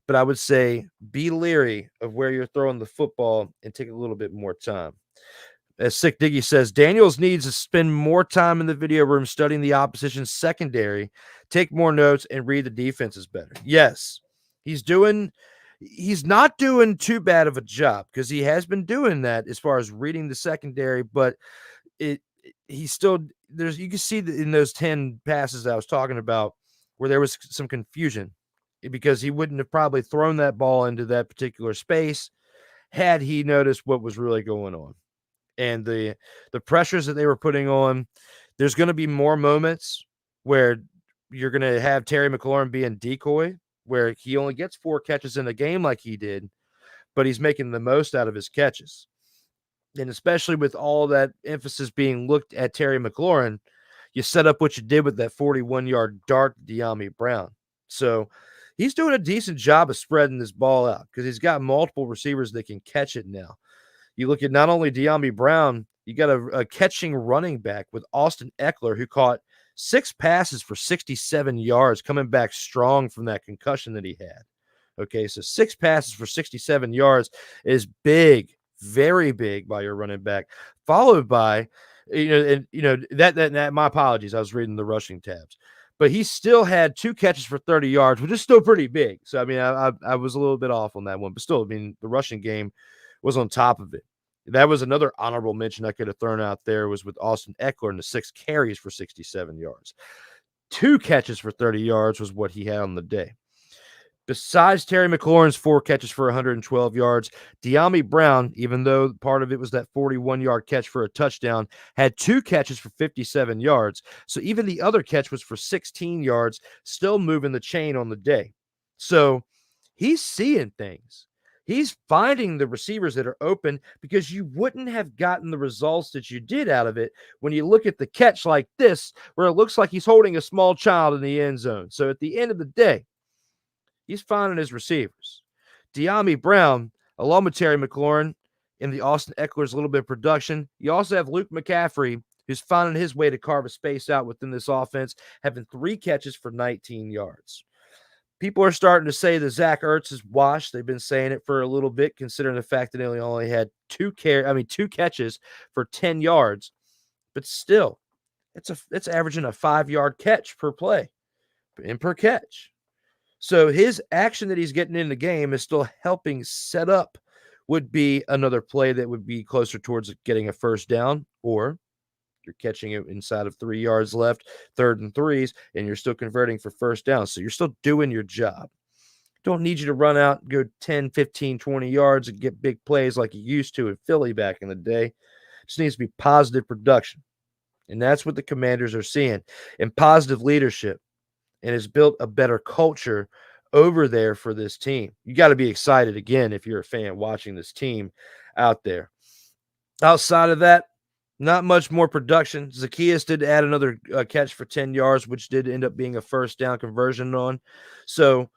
but I would say be leery of where you're throwing the football and take a little bit more time. As Sick Diggy says, Daniels needs to spend more time in the video room studying the opposition's secondary, take more notes, and read the defenses better. Yes, he's not doing too bad of a job, because he has been doing that as far as reading the secondary, but he's still, you can see that in those 10 passes I was talking about where there was some confusion, because he wouldn't have probably thrown that ball into that particular space had he noticed what was really going on. And the pressures that they were putting on, there's going to be more moments where you're going to have Terry McLaurin being decoy, where he only gets 4 catches in a game like he did, but he's making the most out of his catches. And especially with all that emphasis being looked at Terry McLaurin, you set up what you did with that 41-yard dart to De'Ami Brown. So he's doing a decent job of spreading this ball out, because he's got multiple receivers that can catch it now. You look at not only De'Ami Brown, you got a catching running back with Austin Eckler, who caught 6 passes for 67 yards, coming back strong from that concussion that he had. Okay, so 6 passes for 67 yards is big. Very big by your running back, followed by, that my apologies, I was reading the rushing tabs, but he still had 2 catches for 30 yards, which is still pretty big. So, I mean, I was a little bit off on that one, but still, I mean, the rushing game was on top of it. That was another honorable mention I could have thrown out there, was with Austin Eckler and the 6 carries for 67 yards. 2 catches for 30 yards was what he had on the day. Besides Terry McLaurin's 4 catches for 112 yards, De'Ami Brown, even though part of it was that 41-yard catch for a touchdown, had 2 catches for 57 yards. So even the other catch was for 16 yards, still moving the chain on the day. So he's seeing things. He's finding the receivers that are open, because you wouldn't have gotten the results that you did out of it when you look at the catch like this, where it looks like he's holding a small child in the end zone. So at the end of the day, he's finding his receivers. De'Ami Brown, along with Terry McLaurin, and the Austin Eckler's a little bit of production. You also have Luke McCaffrey, who's finding his way to carve a space out within this offense, having 3 catches for 19 yards. People are starting to say that Zach Ertz is washed. They've been saying it for a little bit, considering the fact that he only had 2 catches for 10 yards. But still, it's averaging a 5-yard catch per play and per catch. So his action that he's getting in the game is still helping set up would be another play that would be closer towards getting a first down, or you're catching it inside of 3 yards left, 3rd and 3s, and you're still converting for first down. So you're still doing your job. Don't need you to run out and go 10, 15, 20 yards and get big plays like you used to in Philly back in the day. Just needs to be positive production. And that's what the Commanders are seeing, and positive leadership, and has built a better culture over there for this team. You got to be excited again if you're a fan watching this team out there. Outside of that, not much more production. Zacchaeus did add another catch for 10 yards, which did end up being a first down conversion on. So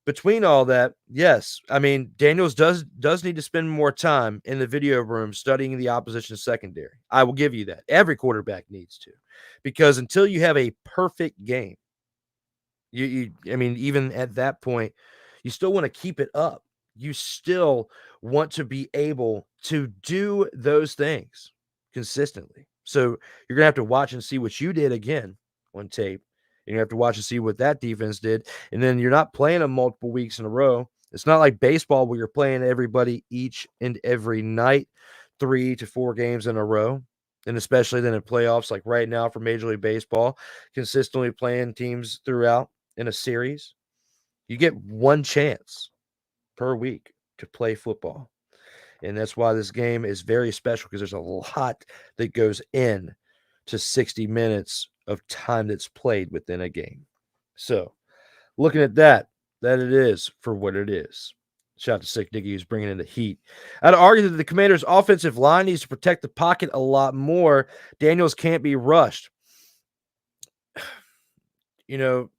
between all that, yes, I mean, Daniels does need to spend more time in the video room studying the opposition secondary. I will give you that. Every quarterback needs to, because until you have a perfect game, I mean, even at that point, you still want to keep it up. You still want to be able to do those things consistently. So you're going to have to watch and see what you did again on tape. And you have to watch and see what that defense did. And then you're not playing them multiple weeks in a row. It's not like baseball where you're playing everybody each and every night, 3 to 4 games in a row. And especially then in playoffs, like right now for Major League Baseball, consistently playing teams throughout in a series. You get one chance per week to play football. And that's why this game is very special, because there's a lot that goes in to 60 minutes of time that's played within a game. So looking at that it is for what it is. Shout out to Sick Diggy, who's bringing in the heat. I'd argue that the Commanders' offensive line needs to protect the pocket a lot more. Daniels can't be rushed. You know,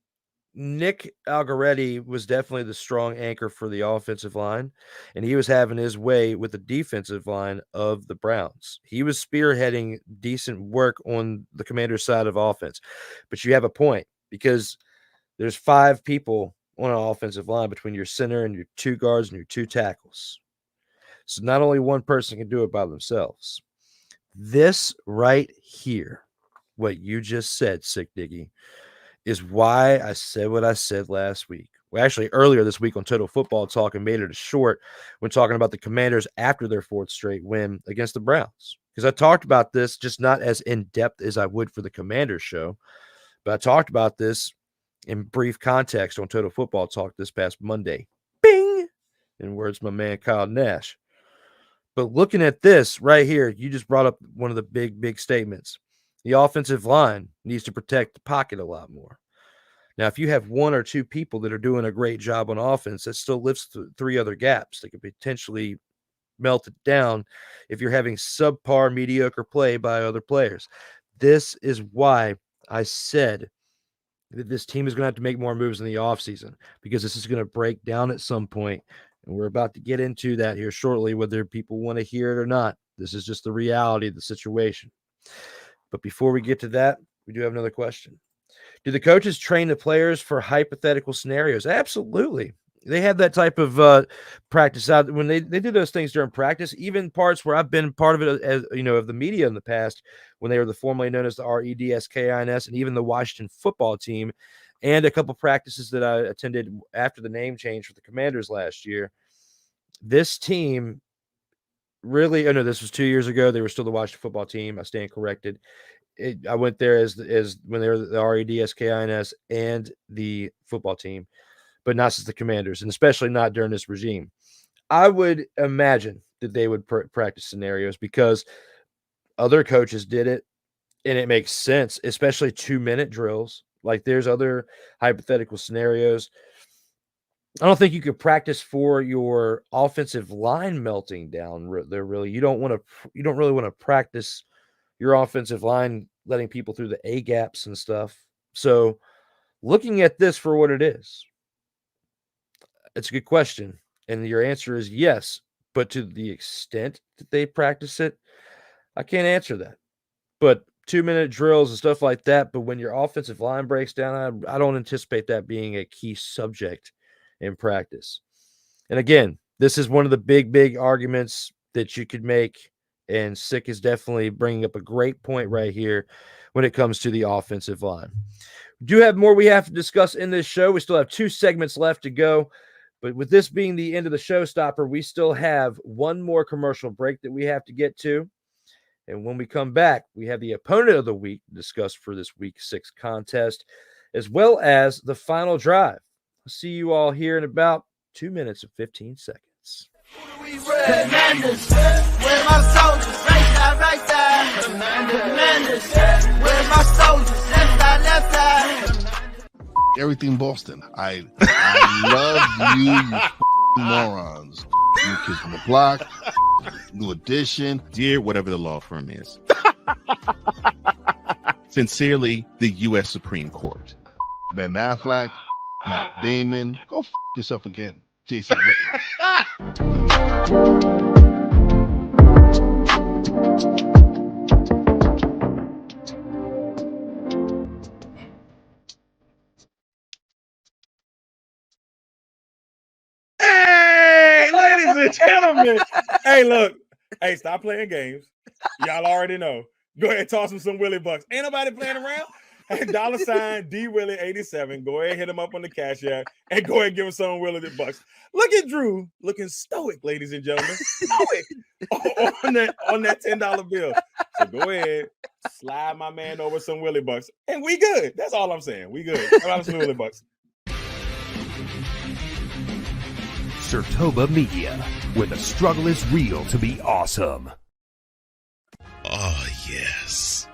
Nick Algoretti was definitely the strong anchor for the offensive line, and he was having his way with the defensive line of the Browns. He was spearheading decent work on the Commanders' side of offense. But you have a point, because there's 5 people on an offensive line between your center and your 2 guards and your 2 tackles. So not only one person can do it by themselves. This right here, what you just said, Sick Diggy, is why I said what I said last week. Well, actually, earlier this week on Total Football Talk, and made it a short when talking about the Commanders after their 4th straight win against the Browns. Because I talked about this, just not as in-depth as I would for the Commanders show, but I talked about this in brief context on Total Football Talk this past Monday. Bing! In words of my man Kyle Nash. But looking at this right here, you just brought up one of the big statements. The offensive line needs to protect the pocket a lot more. Now, if you have 1 or 2 people that are doing a great job on offense, that still lifts 3 other gaps that could potentially melt it down if you're having subpar, mediocre play by other players. This is why I said that this team is going to have to make more moves in the offseason, because this is going to break down at some point, and we're about to get into that here shortly, whether people want to hear it or not. This is just the reality of the situation. But before we get to that, we do have another question. Do the coaches train the players for hypothetical scenarios? Absolutely. They have that type of practice out when they do those things during practice, even parts where I've been part of it, as you know, of the media in the past, when they were the formerly known as the REDSKINS, and even the Washington football team, and a couple practices that I attended after the name change for the Commanders last year. This team really, this was 2 years ago. They were still the Washington football team. I stand corrected. I went there as when they were the REDSKINS and the football team, but not since the Commanders, and especially not during this regime. I would imagine that they would practice scenarios, because other coaches did it, and it makes sense, especially 2-minute drills. Like, there's other hypothetical scenarios. I don't think you could practice for your offensive line melting down there. Really, you don't really want to practice your offensive line letting people through the A gaps and stuff. So looking at this for what it is, It's a good question. And your answer is yes. But to the extent that they practice it, I can't answer that. But 2-minute drills and stuff like that. But when your offensive line breaks down, I don't anticipate that being a key subject in practice. And again, this is one of the big arguments that you could make. And Sick is definitely bringing up a great point right here when it comes to the offensive line. We do have more we have to discuss in this show. We still have 2 segments left to go. But with this being the end of the showstopper, we still have one more commercial break that we have to get to. And when we come back, we have the opponent of the week to discuss for this week 6 contest, as well as the final drive. I'll see you all here in about 2 minutes and 15 seconds.
Commanders, where my soldiers, right side. Commanders, where my soldiers, left side.
Everything Boston. I love you morons. New Kids on the Block, New Edition.
Dear whatever the law firm is. Sincerely, the U.S. Supreme Court.
Ben Affleck, Matt Damon. Go yourself again, Jason.
Hey, ladies and gentlemen. Hey, look. Hey, stop playing games. Y'all already know. Go ahead and toss him some Willie Bucks. Ain't nobody playing around. Hey, $ DWillie87. Go ahead and hit him up on the Cash App and go ahead and give him some Willie Bucks. Look at Drew looking stoic, ladies and gentlemen. Stoic on that $10 bill. So go ahead, slide my man over some Willie Bucks. And we good. That's all I'm saying. We good. How about some Willie Bucks?
Surtoba Media, where the struggle is real to be awesome.
Oh, yes.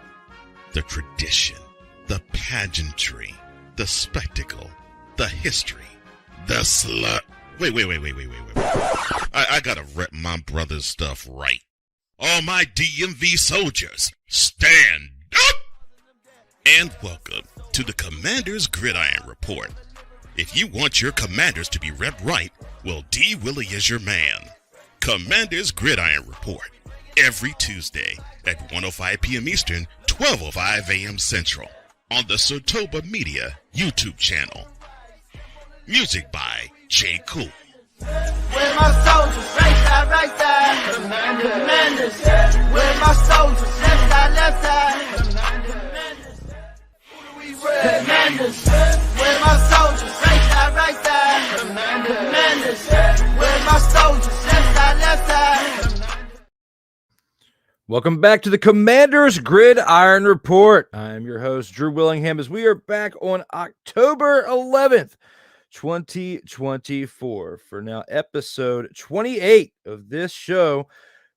The tradition, the pageantry, the spectacle, the history, the slut. Wait. I gotta rep my brother's stuff right. All my DMV soldiers, stand up! And welcome to the Commanders Gridiron Report. If you want your Commanders to be repped right, well, D. Willie is your man. Commanders Gridiron Report. Every Tuesday at 1:05 p.m. Eastern, 12:05 a.m. Central. On the Surtoba Media YouTube channel. Music by J.KUL.
Where my soldiers, right side. Commanders, where my soldiers, left side. Commanders, where my soldiers, right side. Commanders, where my soldiers, left side.
Welcome back to the Commanders Gridiron Report. I'm your host, Drew Willingham, as we are back on October 11th, 2024. For now, episode 28 of this show.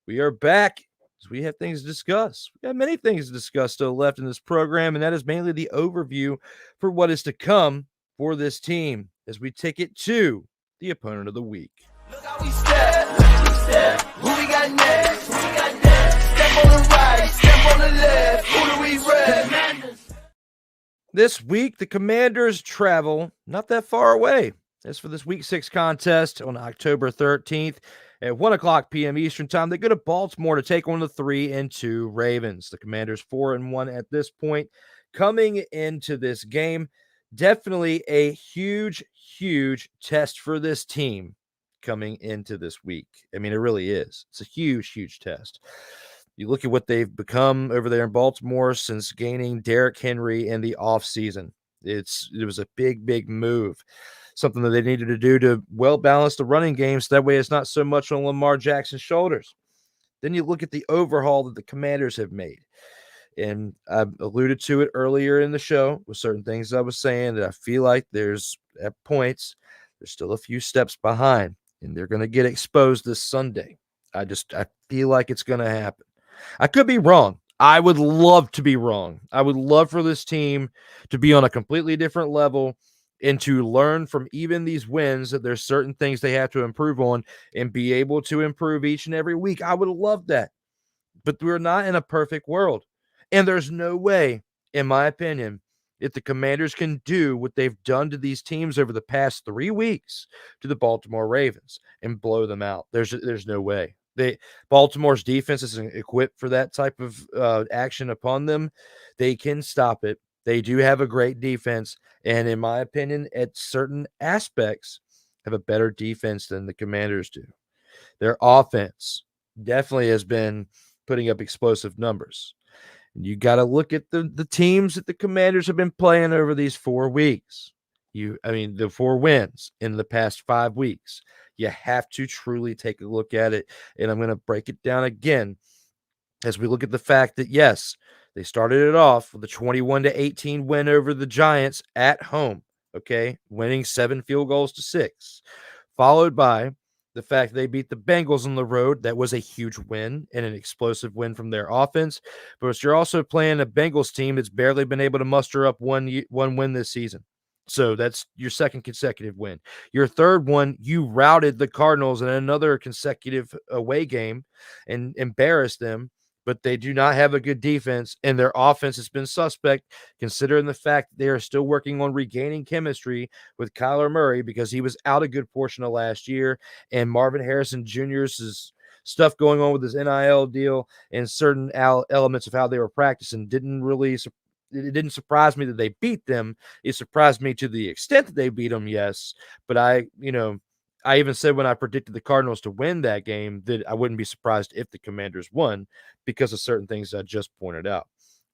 We are back as we have things to discuss. We have many things to discuss still left in this program, and that is mainly the overview for what is to come for this team as we take it to the opponent of the week.
Look how we step. Who we got next? Step on the right, step on the left. Who do we rep?
This week, the Commanders travel not that far away. As for this Week 6 contest on October 13th at 1:00 p.m. Eastern Time, they go to Baltimore to take on the 3-2 Ravens. The Commanders 4-1 at this point. Coming into this game, definitely a huge test for this team coming into this week. I mean, it really is. It's a huge test. You look at what they've become over there in Baltimore since gaining Derrick Henry in the offseason. It was a big move, something that they needed to do to well balance the running game so that way it's not so much on Lamar Jackson's shoulders. Then you look at the overhaul that the Commanders have made. And I alluded to it earlier in the show with certain things I was saying that I feel like there's at points, there's still a few steps behind, and they're going to get exposed this Sunday. I feel like it's going to happen. I could be wrong. I would love to be wrong. I would love for this team to be on a completely different level and to learn from even these wins that there's certain things they have to improve on and be able to improve each and every week. I would love that. But we're not in a perfect world. And there's no way, in my opinion, if the Commanders can do what they've done to these teams over the past 3 weeks to the Baltimore Ravens and blow them out. There's no way. Baltimore's defense isn't equipped for that type of action upon them. They can stop it. They do have a great defense, and in my opinion, at certain aspects, have a better defense than the Commanders do. Their offense definitely has been putting up explosive numbers. You got to look at the teams that the Commanders have been playing over these 4 weeks. The 4 wins in the past 5 weeks. You have to truly take a look at it, and I'm going to break it down again as we look at the fact that, yes, they started it off with a 21-18 win over the Giants at home, okay, winning 7 field goals to 6, followed by the fact they beat the Bengals on the road. That was a huge win and an explosive win from their offense. But you're also playing a Bengals team that's barely been able to muster up one win this season. So that's your second consecutive win. Your third one, you routed the Cardinals in another consecutive away game and embarrassed them. But they do not have a good defense, and their offense has been suspect, considering the fact that they are still working on regaining chemistry with Kyler Murray because he was out a good portion of last year, and Marvin Harrison Jr.'s stuff going on with his NIL deal and certain elements of how they were practicing it didn't surprise me that they beat them. It surprised me to the extent that they beat them, yes, but I even said when I predicted the Cardinals to win that game that I wouldn't be surprised if the Commanders won because of certain things I just pointed out.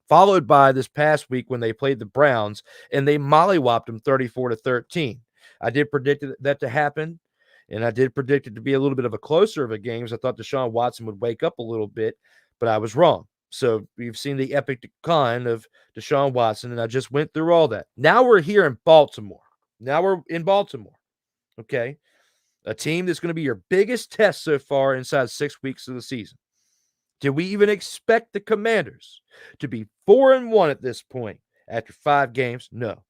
Followed by this past week when they played the Browns and they mollywopped them 34-13. I did predict that to happen, and I did predict it to be a little bit of a closer of a game because I thought Deshaun Watson would wake up a little bit, but I was wrong. So we've seen the epic decline of Deshaun Watson, and I just went through all that. Now we're here in Baltimore. Okay? A team that's going to be your biggest test so far inside 6 weeks of the season. Did we even expect the Commanders to be 4-1 at this point after 5 games? No.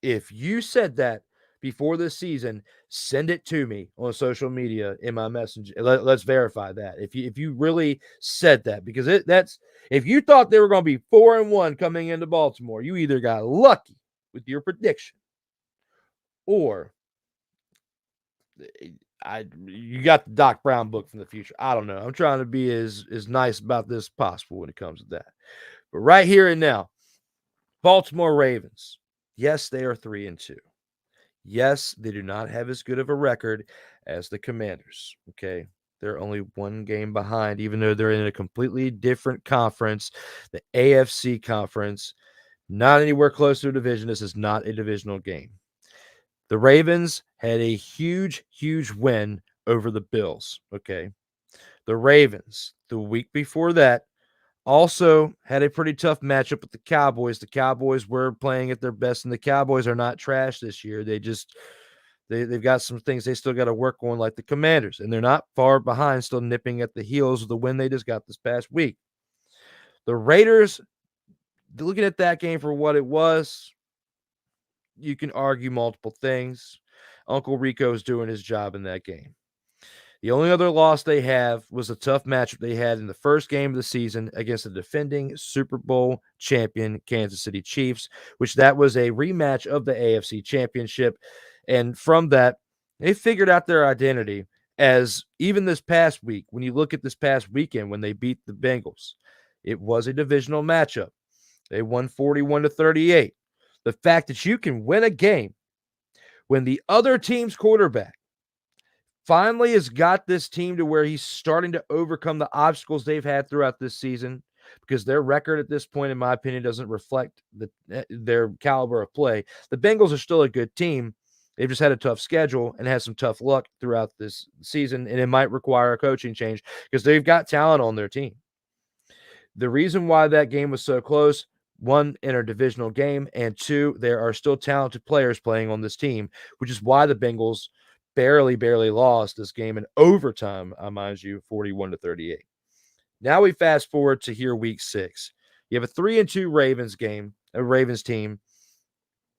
If you said that before this season, send it to me on social media in my message. Let's verify that. If you really said that, because if you thought they were going to be 4-1 coming into Baltimore, you either got lucky with your prediction or you got the Doc Brown book from the future. I don't know. I'm trying to be as nice about this as possible when it comes to that. But right here and now, Baltimore Ravens. Yes, they are 3-2. Yes, they do not have as good of a record as the Commanders. Okay. They're only 1 game behind, even though they're in a completely different conference, the AFC conference. Not anywhere close to a division. This is not a divisional game. The Ravens had a huge, huge win over the Bills, okay? The Ravens, the week before that, also had a pretty tough matchup with the Cowboys. The Cowboys were playing at their best, and the Cowboys are not trash this year. They've got some things they still got to work on, like the Commanders, and they're not far behind, still nipping at the heels of the win they just got this past week. The Raiders, looking at that game for what it was, you can argue multiple things. Uncle Rico's doing his job in that game. The only other loss they have was a tough matchup they had in the first game of the season against the defending Super Bowl champion Kansas City Chiefs, which that was a rematch of the AFC Championship. And from that, they figured out their identity as even this past week, when you look at this past weekend when they beat the Bengals, it was a divisional matchup. They won 41-38. The fact that you can win a game when the other team's quarterback finally has got this team to where he's starting to overcome the obstacles they've had throughout this season, because their record at this point, in my opinion, doesn't reflect their caliber of play. The Bengals are still a good team. They've just had a tough schedule and had some tough luck throughout this season, and it might require a coaching change because they've got talent on their team. The reason why that game was so close, 1, interdivisional game, and 2, there are still talented players playing on this team, which is why the Bengals barely lost this game in overtime, I mind you, 41-38. Now we fast forward to here week 6. You have a 3-2 Ravens team.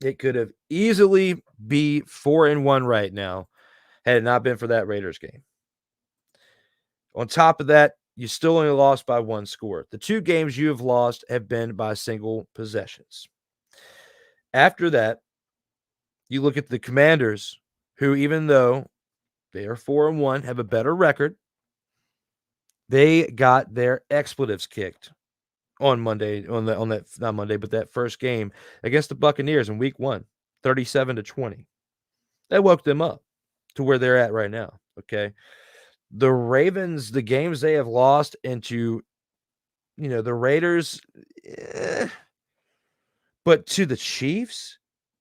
It could have easily be 4-1 right now had it not been for that Raiders game. On top of that, you still only lost by 1 score. The 2 games you have lost have been by single possessions. After that, you look at the Commanders, who, even though they are 4-1, have a better record, they got their expletives kicked on Monday, not Monday, but that first game against the Buccaneers in week 1, 37-20. That woke them up to where they're at right now. Okay. The Ravens, the games they have lost into, the Raiders, but to the Chiefs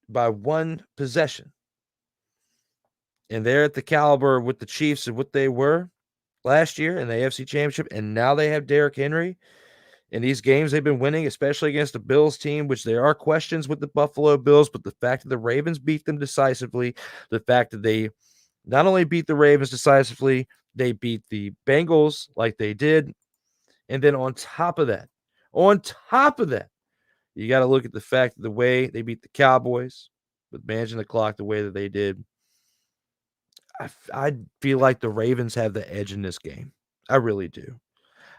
by 1 possession. And they're at the caliber with the Chiefs and what they were last year in the AFC Championship. And now they have Derrick Henry. In these games they've been winning, especially against the Bills team, which there are questions with the Buffalo Bills, but the fact that the Ravens beat them decisively, the fact that they not only beat the Ravens decisively, they beat the Bengals like they did. And then on top of that, you got to look at the fact that the way they beat the Cowboys with managing the clock the way that they did. I feel like the Ravens have the edge in this game. I really do.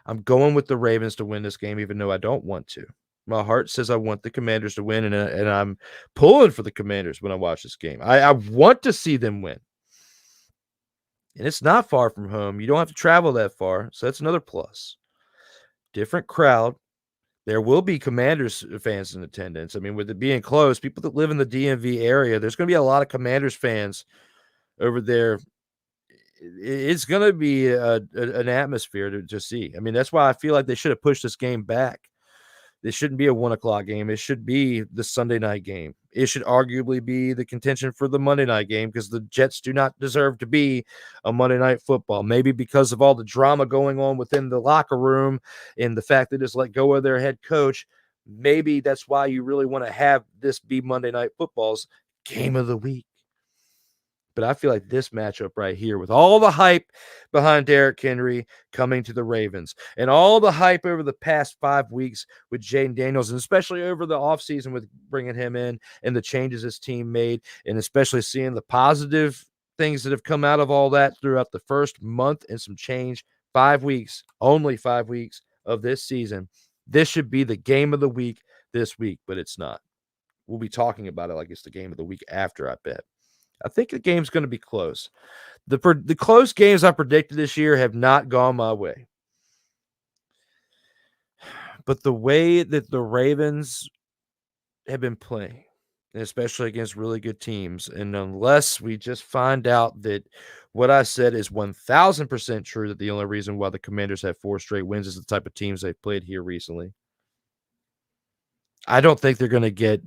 I'm going with the Ravens to win this game, even though I don't want to. My heart says I want the Commanders to win, and I'm pulling for the Commanders when I watch this game. I want to see them win. And it's not far from home. You don't have to travel that far, so that's another plus. Different crowd. There will be Commanders fans in attendance. I mean, with it being close, people that live in the DMV area, there's going to be a lot of Commanders fans over there. It's going to be an atmosphere to see. I mean, that's why I feel like they should have pushed this game back. It shouldn't be a 1 o'clock game. It should be the Sunday night game. It should arguably be the contention for the Monday night game because the Jets do not deserve to be a Monday night football. Maybe because of all the drama going on within the locker room and the fact that just let go of their head coach. Maybe that's why you really want to have this be Monday night football's game of the week. But I feel like this matchup right here, with all the hype behind Derrick Henry coming to the Ravens and all the hype over the past 5 weeks with Jaden Daniels, and especially over the offseason with bringing him in and the changes his team made, and especially seeing the positive things that have come out of all that throughout the first month and some change, 5 weeks, only 5 weeks of this season. This should be the game of the week this week, but it's not. We'll be talking about it like it's the game of the week after, I bet. I think the game's going to be close. The close games I predicted this year have not gone my way. But the way that the Ravens have been playing, and especially against really good teams, and unless we just find out that what I said is 1,000% true, that the only reason why the Commanders have 4 straight wins is the type of teams they've played here recently, I don't think they're going to get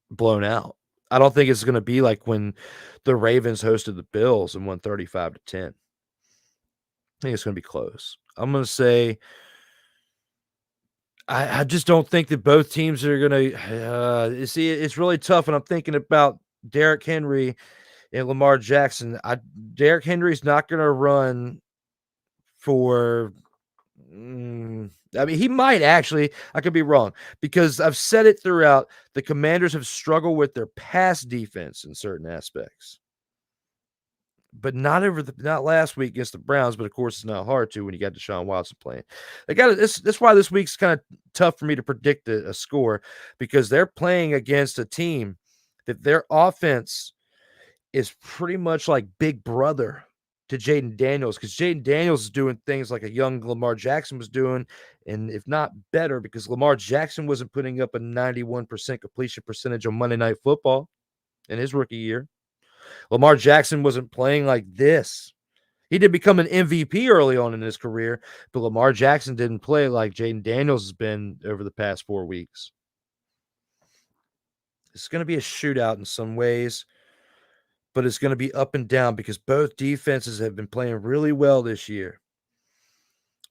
blown out. I don't think it's going to be like when the Ravens hosted the Bills and won 35-10. I think it's going to be close. I'm going to say I just don't think that both teams are going to see. It's really tough when I'm thinking about Derrick Henry and Lamar Jackson. Derrick Henry's not going to run for I mean, he might actually. I could be wrong because I've said it throughout. The Commanders have struggled with their pass defense in certain aspects, but not last week against the Browns. But of course, it's not hard to when you got Deshaun Watson playing. That's why this week's kind of tough for me to predict a score, because they're playing against a team that their offense is pretty much like Big Brother to Jaden Daniels, because Jaden Daniels is doing things like a young Lamar Jackson was doing, and if not better, because Lamar Jackson wasn't putting up a 91% completion percentage on Monday Night Football in his rookie year. Lamar Jackson wasn't playing like this. He did become an MVP early on in his career, but Lamar Jackson didn't play like Jaden Daniels has been over the past 4 weeks. It's going to be a shootout in some ways, but it's going to be up and down because both defenses have been playing really well this year.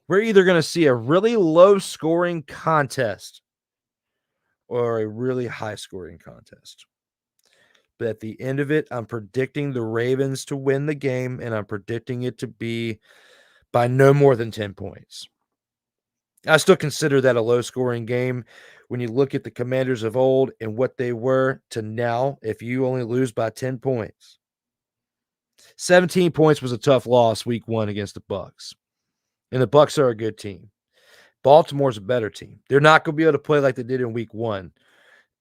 We're either going to see a really low-scoring contest or a really high-scoring contest. But at the end of it, I'm predicting the Ravens to win the game, and I'm predicting it to be by no more than 10 points. I still consider that a low-scoring game when you look at the Commanders of old and what they were to now. If you only lose by 10 points, 17 points was a tough loss week 1 against the Bucs, and the Bucs are a good team. Baltimore's a better team. They're not going to be able to play like they did in week 1.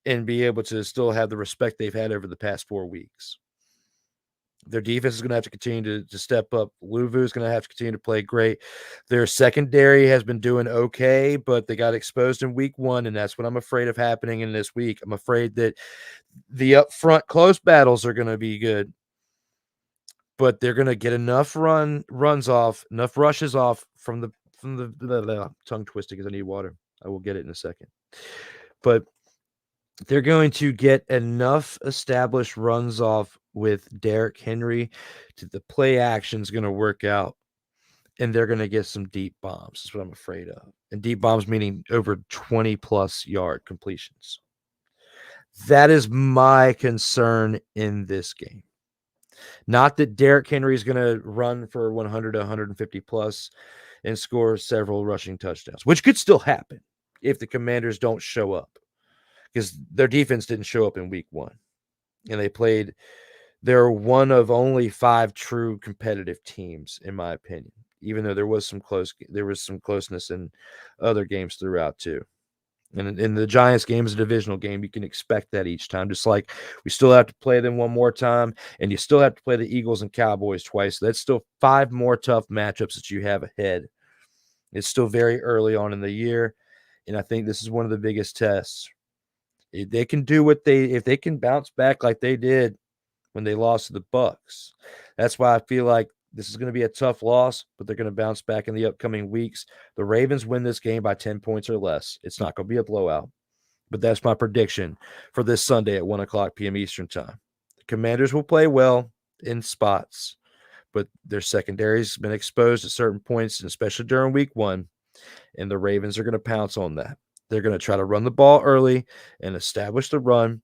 and be able to still have the respect they've had over the past 4 weeks. Their defense is going to have to continue to step up. Louvu is going to have to continue to play great. Their secondary has been doing okay, but they got exposed in week 1, and that's what I'm afraid of happening in this week. I'm afraid that the up front close battles are going to be good, but they're going to get enough runs off, enough rushes off from the tongue twisting because I need water. I will get it in a second. But they're going to get enough established runs off with Derrick Henry to the play action is going to work out, and they're going to get some deep bombs. That's what I'm afraid of. And deep bombs meaning over 20-plus yard completions. That is my concern in this game. Not that Derrick Henry is going to run for 100 to 150 plus and score several rushing touchdowns, which could still happen if the Commanders don't show up, because their defense didn't show up in week 1, and they're one of only 5 true competitive teams, in my opinion, even though there was some closeness in other games throughout too. And in the Giants game is a divisional game. You can expect that each time, just like we still have to play them one more time, and you still have to play the Eagles and Cowboys twice. So that's still 5 more tough matchups that you have ahead. It's still very early on in the year, and I think this is one of the biggest tests. If they can if they can bounce back like they did when they lost to the Bucs, that's why I feel like this is going to be a tough loss, but they're going to bounce back in the upcoming weeks. The Ravens win this game by 10 points or less. It's not going to be a blowout, but that's my prediction for this Sunday at 1:00 p.m. Eastern time. The Commanders will play well in spots, but their secondary's been exposed at certain points, and especially during week 1, and the Ravens are going to pounce on that. They're going to try to run the ball early and establish the run,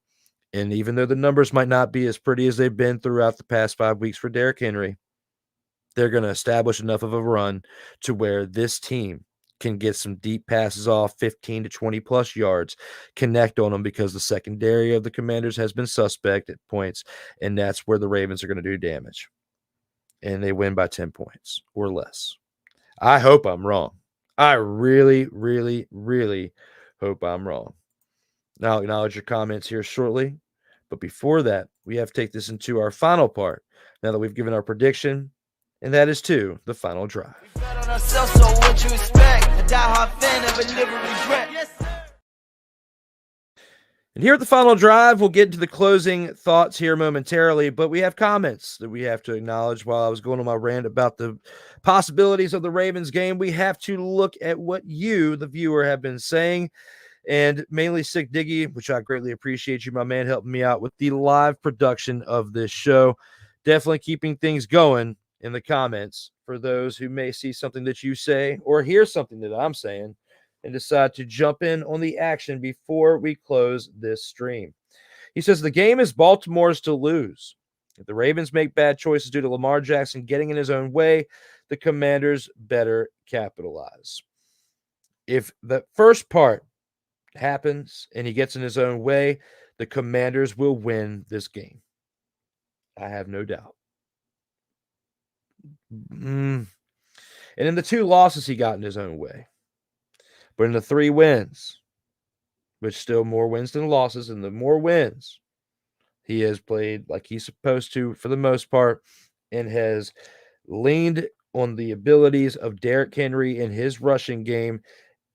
and even though the numbers might not be as pretty as they've been throughout the past 5 weeks for Derrick Henry, they're going to establish enough of a run to where this team can get some deep passes off 15 to 20-plus yards, connect on them, because the secondary of the Commanders has been suspect at points, and that's where the Ravens are going to do damage. And they win by 10 points or less. I hope I'm wrong. I really, really, really hope I'm wrong. Now, I'll acknowledge your comments here shortly, but before that, we have to take this into our final part, now that we've given our prediction, and that is to the final drive. And here at the final drive, we'll get into the closing thoughts here momentarily, but we have comments that we have to acknowledge. While I was going on my rant about the possibilities of the Ravens game, we have to look at what you, the viewer, have been saying. And mainly Sick Diggy, which I greatly appreciate you, my man, helping me out with the live production of this show. Definitely keeping things going in the comments for those who may see something that you say or hear something that I'm saying and decide to jump in on the action before we close this stream. He says the game is Baltimore's to lose. If the Ravens make bad choices due to Lamar Jackson getting in his own way, the Commanders better capitalize. If the first part happens and he gets in his own way, the Commanders will win this game. I have no doubt. And in the 2 losses, he got in his own way. But in the 3 wins, which still more wins than losses, and the more wins, he has played like he's supposed to for the most part and has leaned on the abilities of Derrick Henry in his rushing game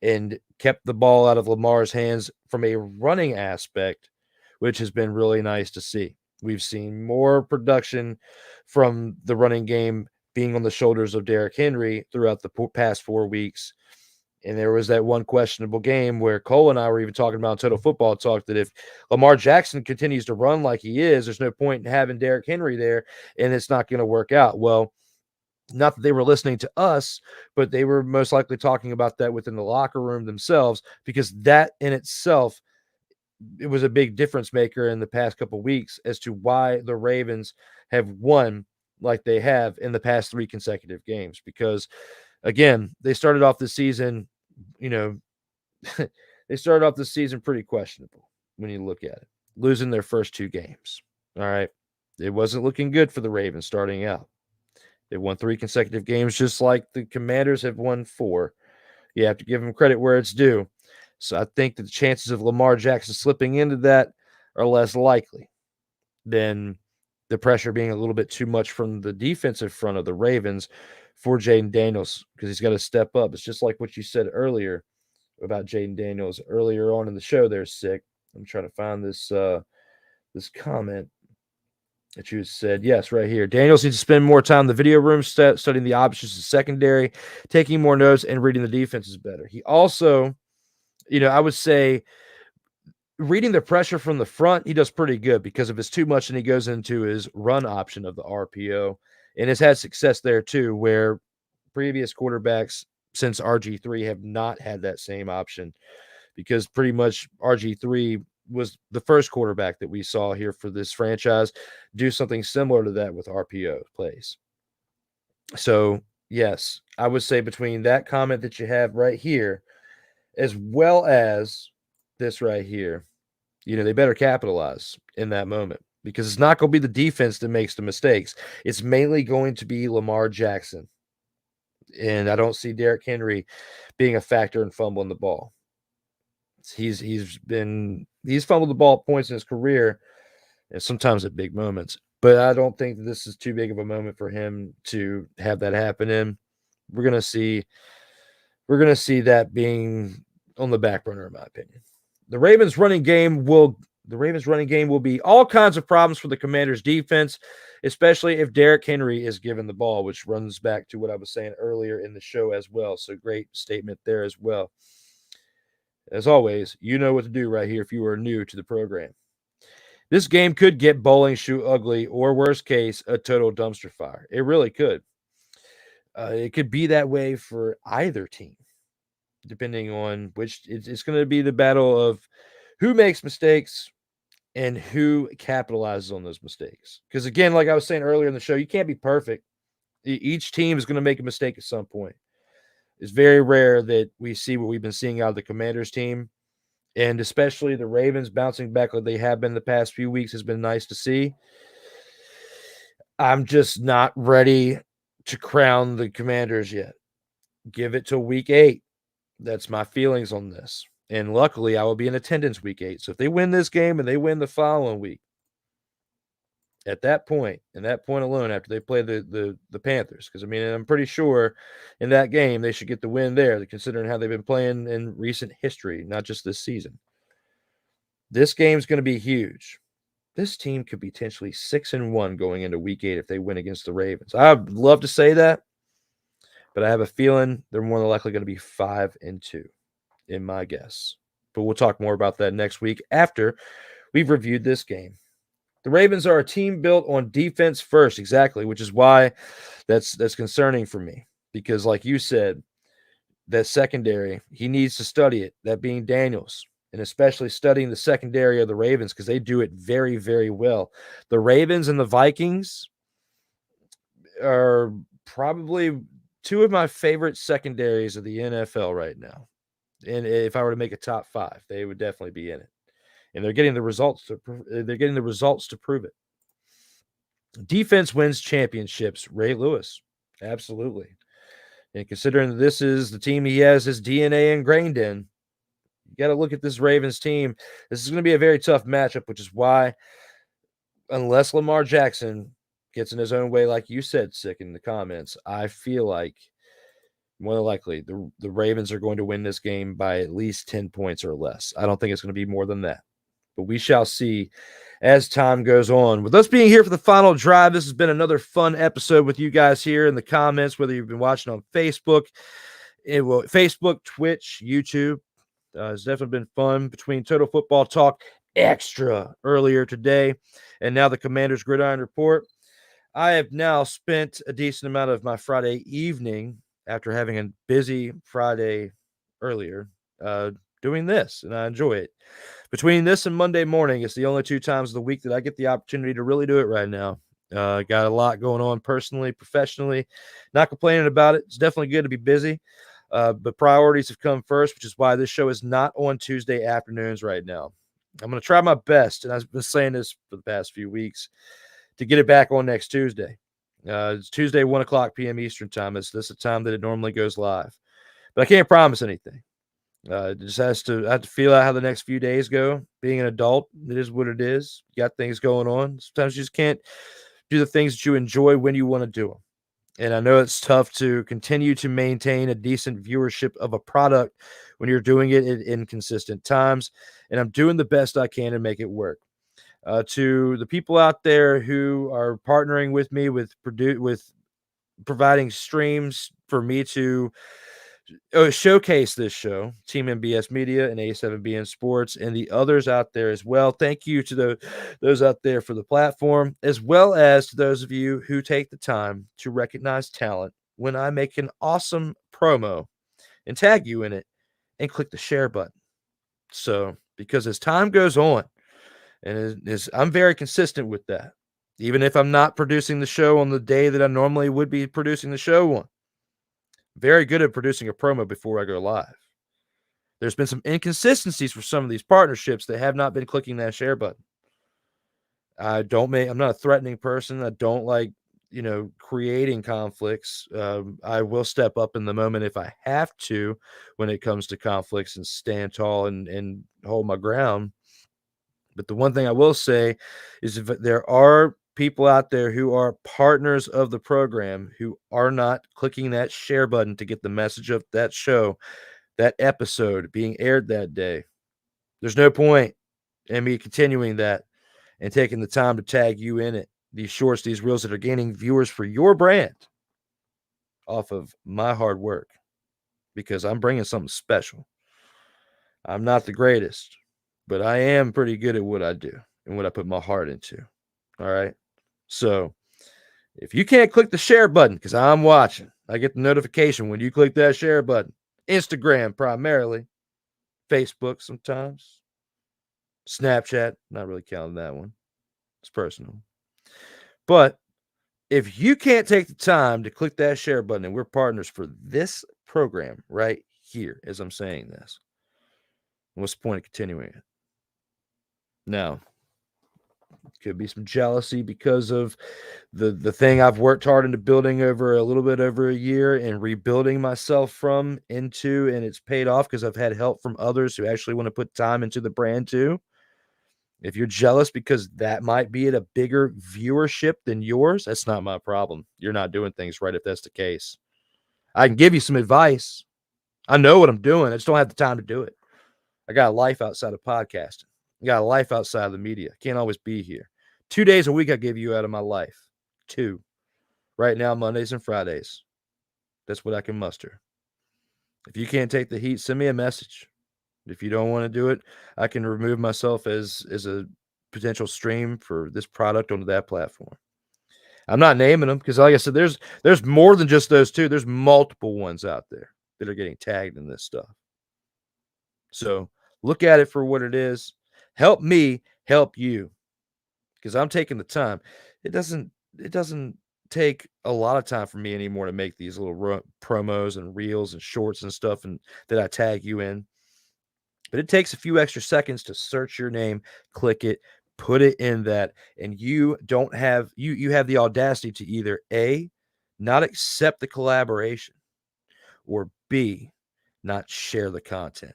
and kept the ball out of Lamar's hands from a running aspect, which has been really nice to see. We've seen more production from the running game being on the shoulders of Derrick Henry throughout the past 4 weeks. And there was that one questionable game where Cole and I were even talking about Total Football Talk that if Lamar Jackson continues to run like he is, there's no point in having Derrick Henry there, and it's not going to work out. Well, not that they were listening to us, but they were most likely talking about that within the locker room themselves, because that in itself, it was a big difference maker in the past couple of weeks as to why the Ravens have won like they have in the past 3 consecutive games. Because again, they started off the season, they started off the season pretty questionable when you look at it, losing their first 2 games. All right. It wasn't looking good for the Ravens starting out. They won 3 consecutive games, just like the Commanders have won 4. You have to give them credit where it's due. So I think that the chances of Lamar Jackson slipping into that are less likely than the pressure being a little bit too much from the defensive front of the Ravens for Jaden Daniels, because he's got to step up. It's just like what you said earlier about Jaden Daniels earlier on in the show there, Sick. I'm trying to find this this comment that you said. Yes, right here. Daniels needs to spend more time in the video room studying the options in secondary, taking more notes, and reading the defenses better. He also, I would say reading the pressure from the front, he does pretty good, because if it's too much, and he goes into his run option of the RPO, and has had success there too, where previous quarterbacks since RG3 have not had that same option, because pretty much RG3 was the first quarterback that we saw here for this franchise do something similar to that with RPO plays. So, yes, I would say between that comment that you have right here, as well as this right here, they better capitalize in that moment, because it's not going to be the defense that makes the mistakes. It's mainly going to be Lamar Jackson. And I don't see Derrick Henry being a factor in fumbling the ball. He's fumbled the ball at points in his career, and sometimes at big moments. But I don't think that this is too big of a moment for him to have that happen in. We're gonna see that being on the back burner, in my opinion. The Ravens running game will be all kinds of problems for the Commanders defense, especially if Derrick Henry is given the ball, which runs back to what I was saying earlier in the show as well. So great statement there as well. As always, you know what to do right here if you are new to the program. This game could get bowling shoe ugly, or worst case, a total dumpster fire. It really could. It could be that way for either team, depending on which. It's going to be the battle of who makes mistakes and who capitalizes on those mistakes. Because again, like I was saying earlier in the show, you can't be perfect. Each team is going to make a mistake at some point. It's very rare that we see what we've been seeing out of the Commanders team, and especially the Ravens bouncing back like they have been the past few weeks has been nice to see. I'm just not ready to crown the Commanders yet. Give it till week 8. That's my feelings on this. And luckily, I will be in attendance week 8. So if they win this game and they win the following week, at that point, and that point alone, after they play the Panthers, because I'm pretty sure in that game they should get the win there, considering how they've been playing in recent history, not just this season. This game's going to be huge. This team could be potentially 6-1 going into week 8 if they win against the Ravens. I'd love to say that, but I have a feeling they're more than likely going to be 5-2 in my guess. But we'll talk more about that next week after we've reviewed this game. The Ravens are a team built on defense first, exactly, which is why that's concerning for me. Because like you said, that secondary, he needs to study it, that being Daniels, and especially studying the secondary of the Ravens, because they do it very, very well. The Ravens and the Vikings are probably two of my favorite secondaries of the NFL right now. And if I were to make a top 5, they would definitely be in it. And they're getting the results to prove it. Defense wins championships. Ray Lewis, absolutely. And considering this is the team he has his DNA ingrained in, you got to look at this Ravens team. This is going to be a very tough matchup, which is why, unless Lamar Jackson gets in his own way, like you said, Sick, in the comments, I feel like more than likely the Ravens are going to win this game by at least 10 points or less. I don't think it's going to be more than that. But we shall see as time goes on. With us being here for the final drive, this has been another fun episode with you guys here in the comments, whether you've been watching on Facebook, Twitch, YouTube. It's definitely been fun between Total Football Talk Extra earlier today and now the Commanders Gridiron Report. I have now spent a decent amount of my Friday evening, after having a busy Friday earlier, doing this, and I enjoy it. Between this and Monday morning, it's the only 2 times of the week that I get the opportunity to really do it right now. Got a lot going on personally, professionally. Not complaining about it. It's definitely good to be busy, but priorities have come first, which is why this show is not on Tuesday afternoons right now. I'm going to try my best, and I've been saying this for the past few weeks, to get it back on next Tuesday. It's Tuesday, 1:00 p.m. Eastern time. This is the time that it normally goes live. But I can't promise anything. It just I have to feel out how the next few days go. Being an adult, it is what it is. You got things going on. Sometimes you just can't do the things that you enjoy when you want to do them. And I know it's tough to continue to maintain a decent viewership of a product when you're doing it at inconsistent times. And I'm doing the best I can to make it work. To the people out there who are partnering with me with providing streams for me to showcase this show, Team MBS Media and A7BN Sports, and the others out there as well. Thank you to those out there for the platform, as well as to those of you who take the time to recognize talent when I make an awesome promo and tag you in it and click the share button. So, because as time goes on, and I'm very consistent with that, even if I'm not producing the show on the day that I normally would be producing the show on. Very good at producing a promo before I go live. There's been some inconsistencies for some of these partnerships that have not been clicking that share button. I'm not a threatening person. I don't like, creating conflicts. I will step up in the moment if I have to when it comes to conflicts and stand tall and hold my ground. But the one thing I will say is if there are people out there who are partners of the program who are not clicking that share button to get the message of that show, that episode being aired that day, there's no point in me continuing that and taking the time to tag you in it. These shorts, these reels that are gaining viewers for your brand off of my hard work, because I'm bringing something special. I'm not the greatest, but I am pretty good at what I do and what I put my heart into. All right. So if you can't click the share button, because I'm watching, I get the notification when you click that share button. Instagram primarily, Facebook sometimes, Snapchat, not really counting that one. It's personal. But if you can't take the time to click that share button, and we're partners for this program right here, as I'm saying this, what's the point of continuing it? Now, could be some jealousy because of the thing I've worked hard into building over a little bit over a year and rebuilding myself into, and it's paid off because I've had help from others who actually want to put time into the brand too. If you're jealous because that might be at a bigger viewership than yours, that's not my problem. You're not doing things right if that's the case. I can give you some advice. I know what I'm doing. I just don't have the time to do it. I got a life outside of podcasting. I got a life outside of the media. Can't always be here. 2 days a week I give you out of my life. 2. Right now, Mondays and Fridays. That's what I can muster. If you can't take the heat, send me a message. If you don't want to do it, I can remove myself as a potential stream for this product onto that platform. I'm not naming them because, like I said, there's more than just those 2. There's multiple ones out there that are getting tagged in this stuff. So look at it for what it is. Help me help you, because I'm taking the time. It doesn't take a lot of time for me anymore to make these little promos and reels and shorts and stuff, and that I tag you in. But it takes a few extra seconds to search your name, click it, put it in that, and you have the audacity to either A, not accept the collaboration, or B, not share the content.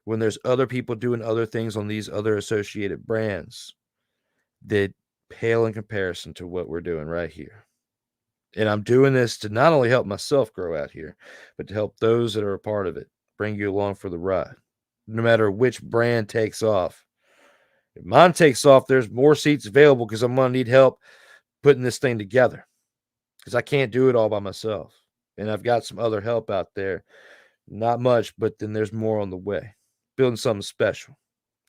When there's other people doing other things on these other associated brands that pale in comparison to what we're doing right here. And I'm doing this to not only help myself grow out here, but to help those that are a part of it, bring you along for the ride. No matter which brand takes off. If mine takes off, there's more seats available because I'm going to need help putting this thing together, because I can't do it all by myself. And I've got some other help out there. Not much, but then there's more on the way. Building something special.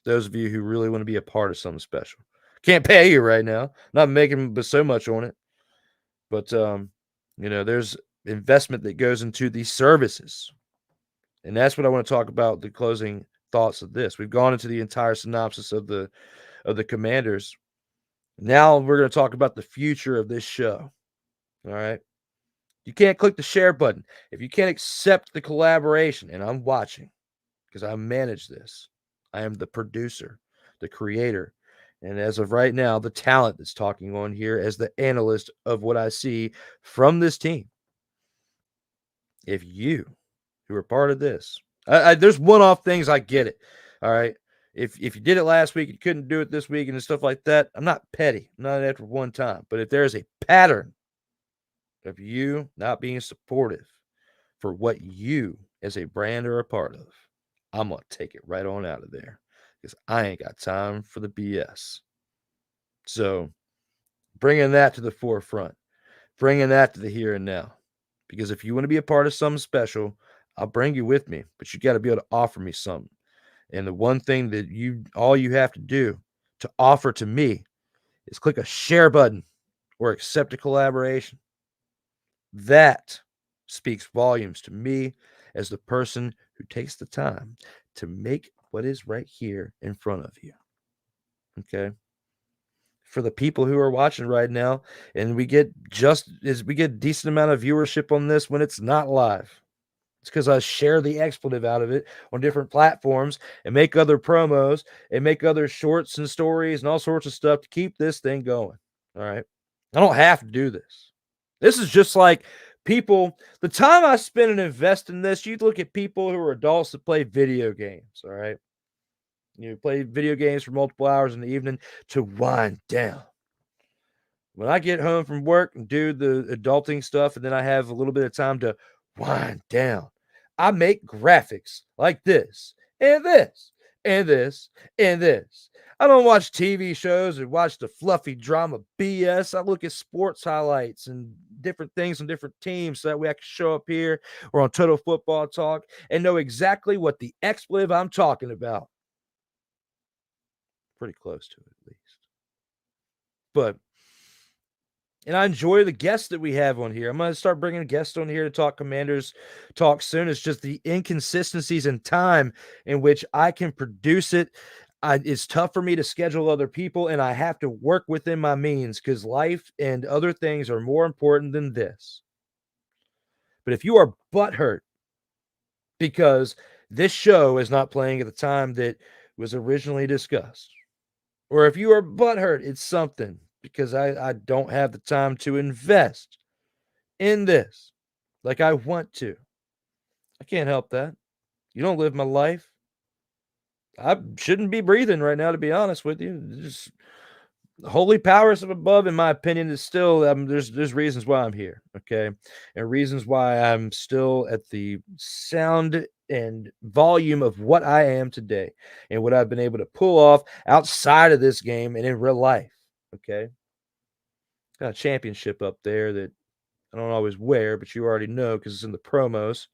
Those of you who really want to be a part of something special. Can't pay you right now. Not making but so much on it. But, there's investment that goes into these services. And that's what I want to talk about, the closing thoughts of this. We've gone into the entire synopsis of the Commanders. Now we're going to talk about the future of this show. All right. You can't click the share button if you can't accept the collaboration. And I'm watching because I manage this. I am the producer, the creator. And as of right now, the talent that's talking on here as the analyst of what I see from this team. If you who are part of this There's one-off things, I get it. All right. If you did it last week, you couldn't do it this week and stuff like that, I'm not petty. I'm not after one time. But if there's a pattern of you not being supportive for what you as a brand are a part of, I'm going to take it right on out of there because I ain't got time for the BS. So bringing that to the forefront, bringing that to the here and now. Because if you want to be a part of something special, I'll bring you with me, but you got to be able to offer me something. And the one thing that all you have to do to offer to me is click a share button or accept a collaboration. That speaks volumes to me as the person who takes the time to make what is right here in front of you. Okay. For the people who are watching right now, and we get a decent amount of viewership on this when it's not live. It's because I share the expletive out of it on different platforms and make other promos and make other shorts and stories and all sorts of stuff to keep this thing going. All right. I don't have to do this. This is just like people, the time I spend and invest in this, you look at people who are adults that play video games. All right. You play video games for multiple hours in the evening to wind down. When I get home from work and do the adulting stuff, and then I have a little bit of time to wind down, I make graphics like this, and this, and this, and this. I don't watch TV shows or watch the fluffy drama BS. I look at sports highlights and different things on different teams so that way I can show up here or on Total Football Talk and know exactly what the expletive I'm talking about. Pretty close to it, at least. But and I enjoy the guests that we have on here. I'm going to start bringing guests on here to talk Commanders talk soon. It's just the inconsistencies in time in which I can produce it. It's tough for me to schedule other people, and I have to work within my means because life and other things are more important than this. But if you are butthurt because this show is not playing at the time that was originally discussed, or if you are butthurt, it's something because I don't have the time to invest in this like I want to. I can't help that. You don't live my life. I shouldn't be breathing right now, to be honest with you. Just the holy powers of above, in my opinion, is still there's reasons why I'm here, okay, and reasons why I'm still at the sound and volume of what I am today and what I've been able to pull off outside of this game and in real life. Okay. Got a championship up there that I don't always wear, but you already know because it's in the promos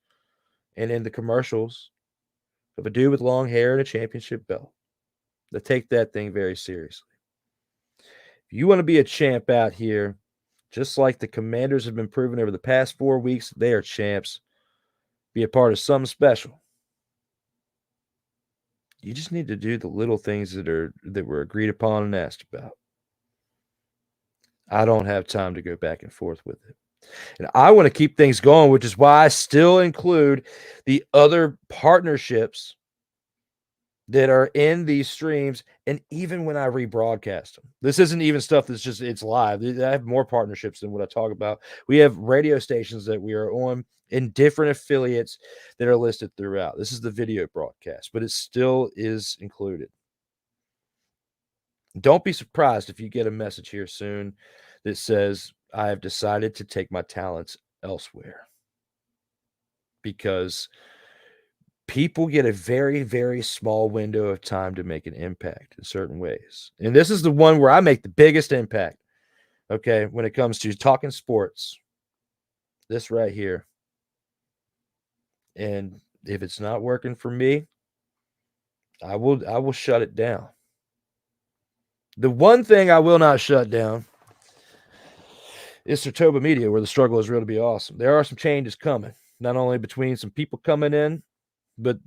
and in the commercials of a dude with long hair and a championship belt. They take that thing very seriously. If you want to be a champ out here, just like the Commanders have been proven over the past 4 weeks, they are champs. Be a part of something special. You just need to do the little things that were agreed upon and asked about. I don't have time to go back and forth with it. And I want to keep things going, which is why I still include the other partnerships that are in these streams. And even when I rebroadcast them, this isn't even stuff that's just, it's live. I have more partnerships than what I talk about. We have radio stations that we are on in different affiliates that are listed throughout. This is the video broadcast, but it still is included. Don't be surprised if you get a message here soon that says, I have decided to take my talents elsewhere. Because people get a very, very small window of time to make an impact in certain ways. And this is the one where I make the biggest impact, okay, when it comes to talking sports. This right here. And if it's not working for me, I will shut it down. The one thing I will not shut down is SHOWSTOPPER Media, where the struggle is real to be awesome. There are some changes coming, not only between some people coming in, but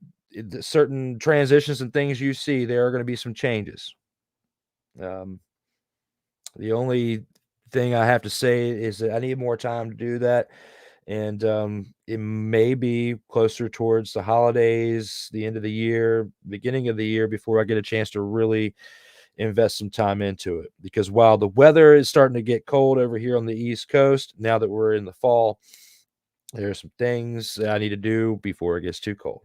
certain transitions and things you see, there are going to be some changes. The only thing I have to say is that I need more time to do that. And it may be closer towards the holidays, the end of the year, beginning of the year, before I get a chance to really invest some time into it. Because while the weather is starting to get cold over here on the East Coast, now that we're in the fall, there are some things that I need to do before it gets too cold.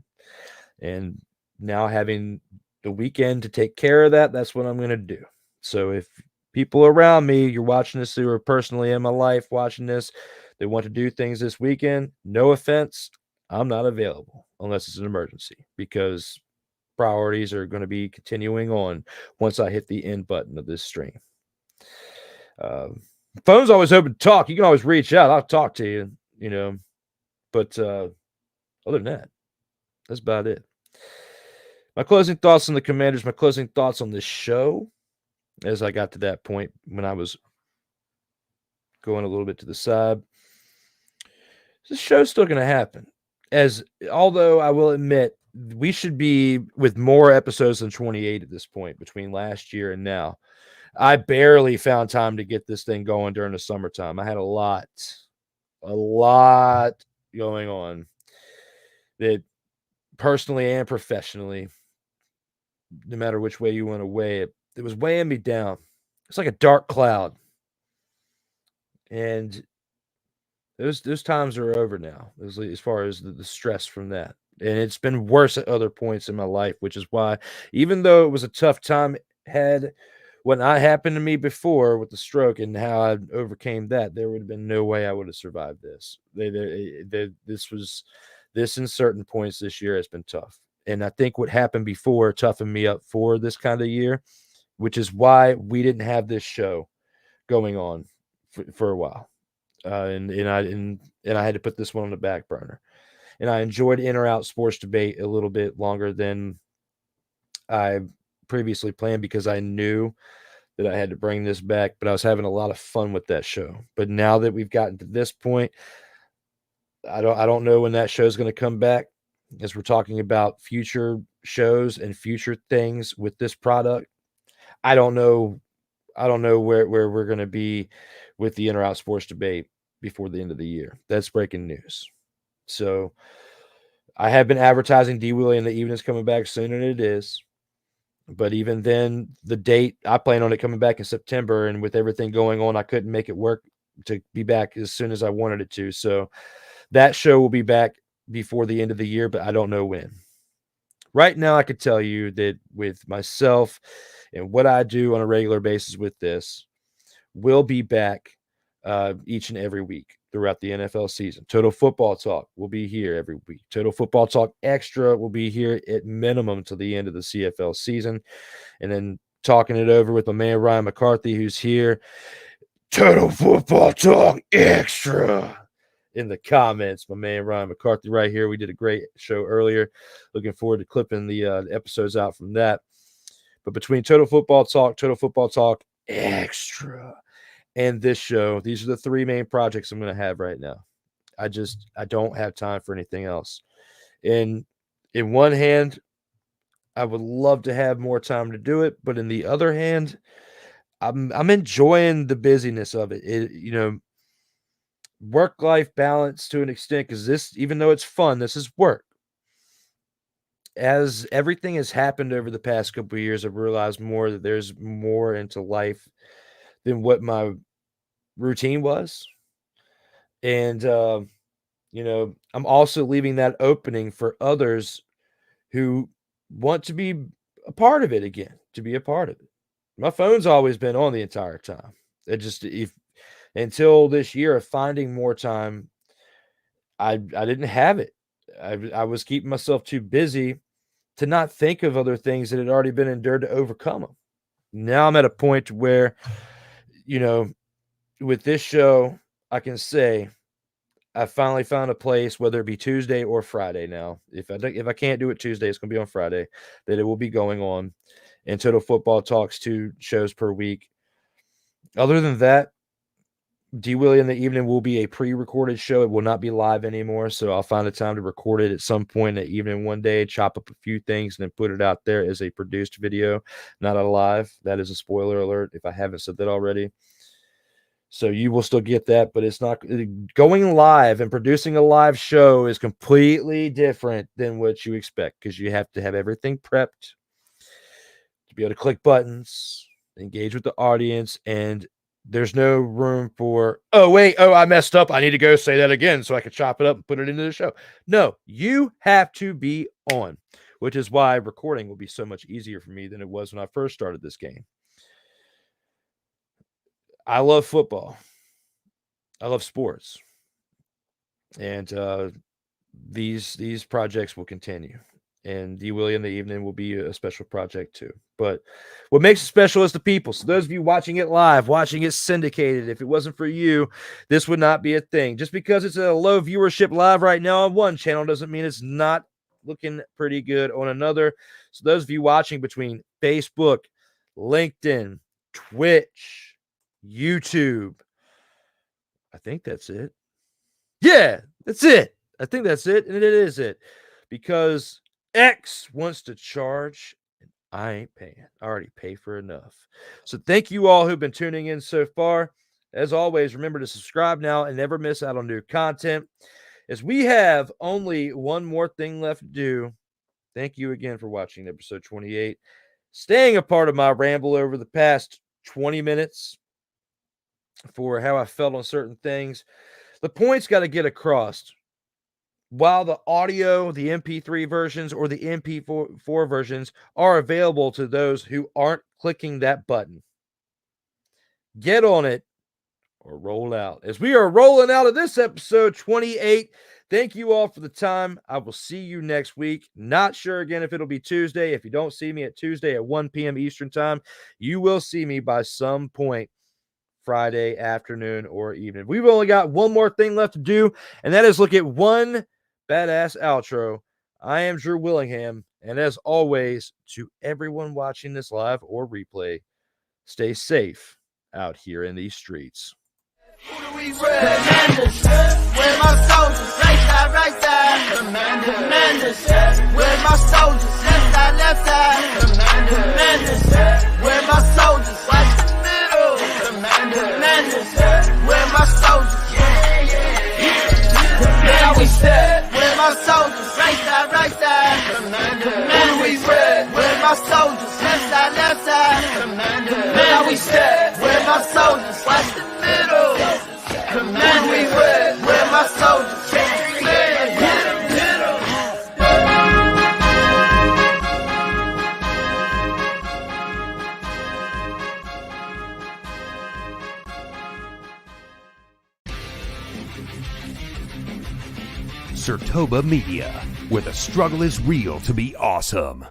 And now having the weekend to take care of that, that's what I'm going to do. So if people around me, you're watching this, who are personally in my life watching this, they want to do things this weekend, no offense, I'm not available unless it's an emergency, because priorities are going to be continuing on once I hit the end button of this stream. Phone's always open to talk. You can always reach out. I'll talk to you, you know. But other than that, that's about it. My closing thoughts on the Commanders, my closing thoughts on this show, as I got to that point when I was going a little bit to the side. This show's still going to happen. Although I will admit, we should be with more episodes than 28 at this point between last year and now. I barely found time to get this thing going during the summertime. I had a lot going on, that personally and professionally, no matter which way you want to weigh it, it was weighing me down. It's like a dark cloud. And those times are over now, as far as the stress from that. And it's been worse at other points in my life, which is why, even though it was a tough time had when I happened to me before with the stroke and how I overcame that, there would have been no way I would have survived this. This in certain points this year has been tough. And I think what happened before toughened me up for this kind of year, which is why we didn't have this show going on for a while. And I had to put this one on the back burner. And I enjoyed In or Out Sports Debate a little bit longer than I previously planned, because I knew that I had to bring this back, but I was having a lot of fun with that show. But now that we've gotten to this point, I don't know when that show is going to come back, as we're talking about future shows and future things with this product. I don't know where we're going to be with the In or Out Sports Debate before the end of the year. That's breaking news. So I have been advertising D. Willie in the evenings coming back sooner than it is. But even then, the date, I plan on it coming back in September. And with everything going on, I couldn't make it work to be back as soon as I wanted it to. So that show will be back before the end of the year, but I don't know when. Right now, I could tell you that with myself and what I do on a regular basis with this, we'll be back each and every week throughout the NFL season. Total Football Talk will be here every week. Total Football Talk Extra will be here at minimum to the end of the CFL season. And then talking it over with my man Ryan McCarthy, who's here. Total Football Talk Extra in the comments. My man Ryan McCarthy right here. We did a great show earlier. Looking forward to clipping the episodes out from that. But between Total Football Talk Extra, and this show, these are the three main projects I'm going to have right now. I don't have time for anything else. In one hand, I would love to have more time to do it, but in the other hand, I'm enjoying the busyness of it. Work-life balance to an extent, because this, even though it's fun, this is work. As everything has happened over the past couple of years, I've realized more that there's more into life than what my routine was. And I'm also leaving that opening for others who want to be a part of it again, to be a part of it. My phone's always been on the entire time. Until this year of finding more time, I didn't have it. I was keeping myself too busy to not think of other things that had already been endured to overcome them. Now I'm at a point where, with this show, I can say I finally found a place, whether it be Tuesday or Friday now. If I can't do it Tuesday, it's going to be on Friday, that it will be going on. And Total Football Talks 2 shows per week. Other than that, D. Willie in the evening will be a pre-recorded show. It will not be live anymore, so I'll find a time to record it at some point in the evening one day, chop up a few things, and then put it out there as a produced video, not a live. That is a spoiler alert if I haven't said that already. So you will still get that, but it's not going live, and producing a live show is completely different than what you expect, because you have to have everything prepped to be able to click buttons, engage with the audience, and There's no room for, I messed up. I need to go say that again so I can chop it up and put it into the show. No, you have to be on, which is why recording will be so much easier for me than it was when I first started this game. I love football. I love sports. And these projects will continue. And D. Willie in the evening will be a special project too. But what makes it special is the people. So those of you watching it live, watching it syndicated, if it wasn't for you, this would not be a thing. Just because it's a low viewership live right now on one channel doesn't mean it's not looking pretty good on another. So those of you watching between Facebook, LinkedIn, Twitch, YouTube, I think that's it. Yeah, that's it. I think that's it. And it is it. Because X wants to charge, and I ain't paying. I already pay for enough. So thank you all who've been tuning in so far. As always, remember to subscribe now and never miss out on new content. As we have only one more thing left to do, thank you again for watching episode 28. Staying a part of my ramble over the past 20 minutes for how I felt on certain things. The point's got to get across. While the audio, the MP3 versions or the MP4 versions are available to those who aren't clicking that button, get on it or roll out. As we are rolling out of this episode 28, thank you all for the time. I will see you next week. Not sure again if it'll be Tuesday. If you don't see me at Tuesday at 1 p.m. Eastern time, you will see me by some point Friday afternoon or evening. We've only got one more thing left to do, and that is look at one badass outro. I am Drew Willingham, and as always, to everyone watching this live or replay, stay safe out here in these streets.
Commanders, where my soldiers, right side, Commanders, where my soldiers, left side, Commanders, where my soldiers, watch the middle, Commanders, where my soldiers, now we step, where my soldiers, right side, Commanders, where my soldiers, left side, now we step, where my soldiers, watch the middle. Commanders, where my soldiers,
Sertoba Media, where the struggle is real to be awesome.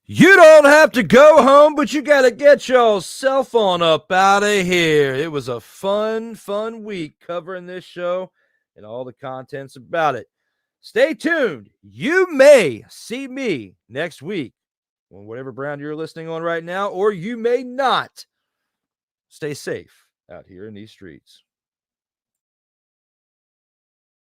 You don't have to go home, but you got to get your cell phone up out of here. It was a fun week covering this show and all the contents about it. Stay tuned. You may see me next week on whatever brand you're listening on right now, or you may not. Stay safe out here in these streets.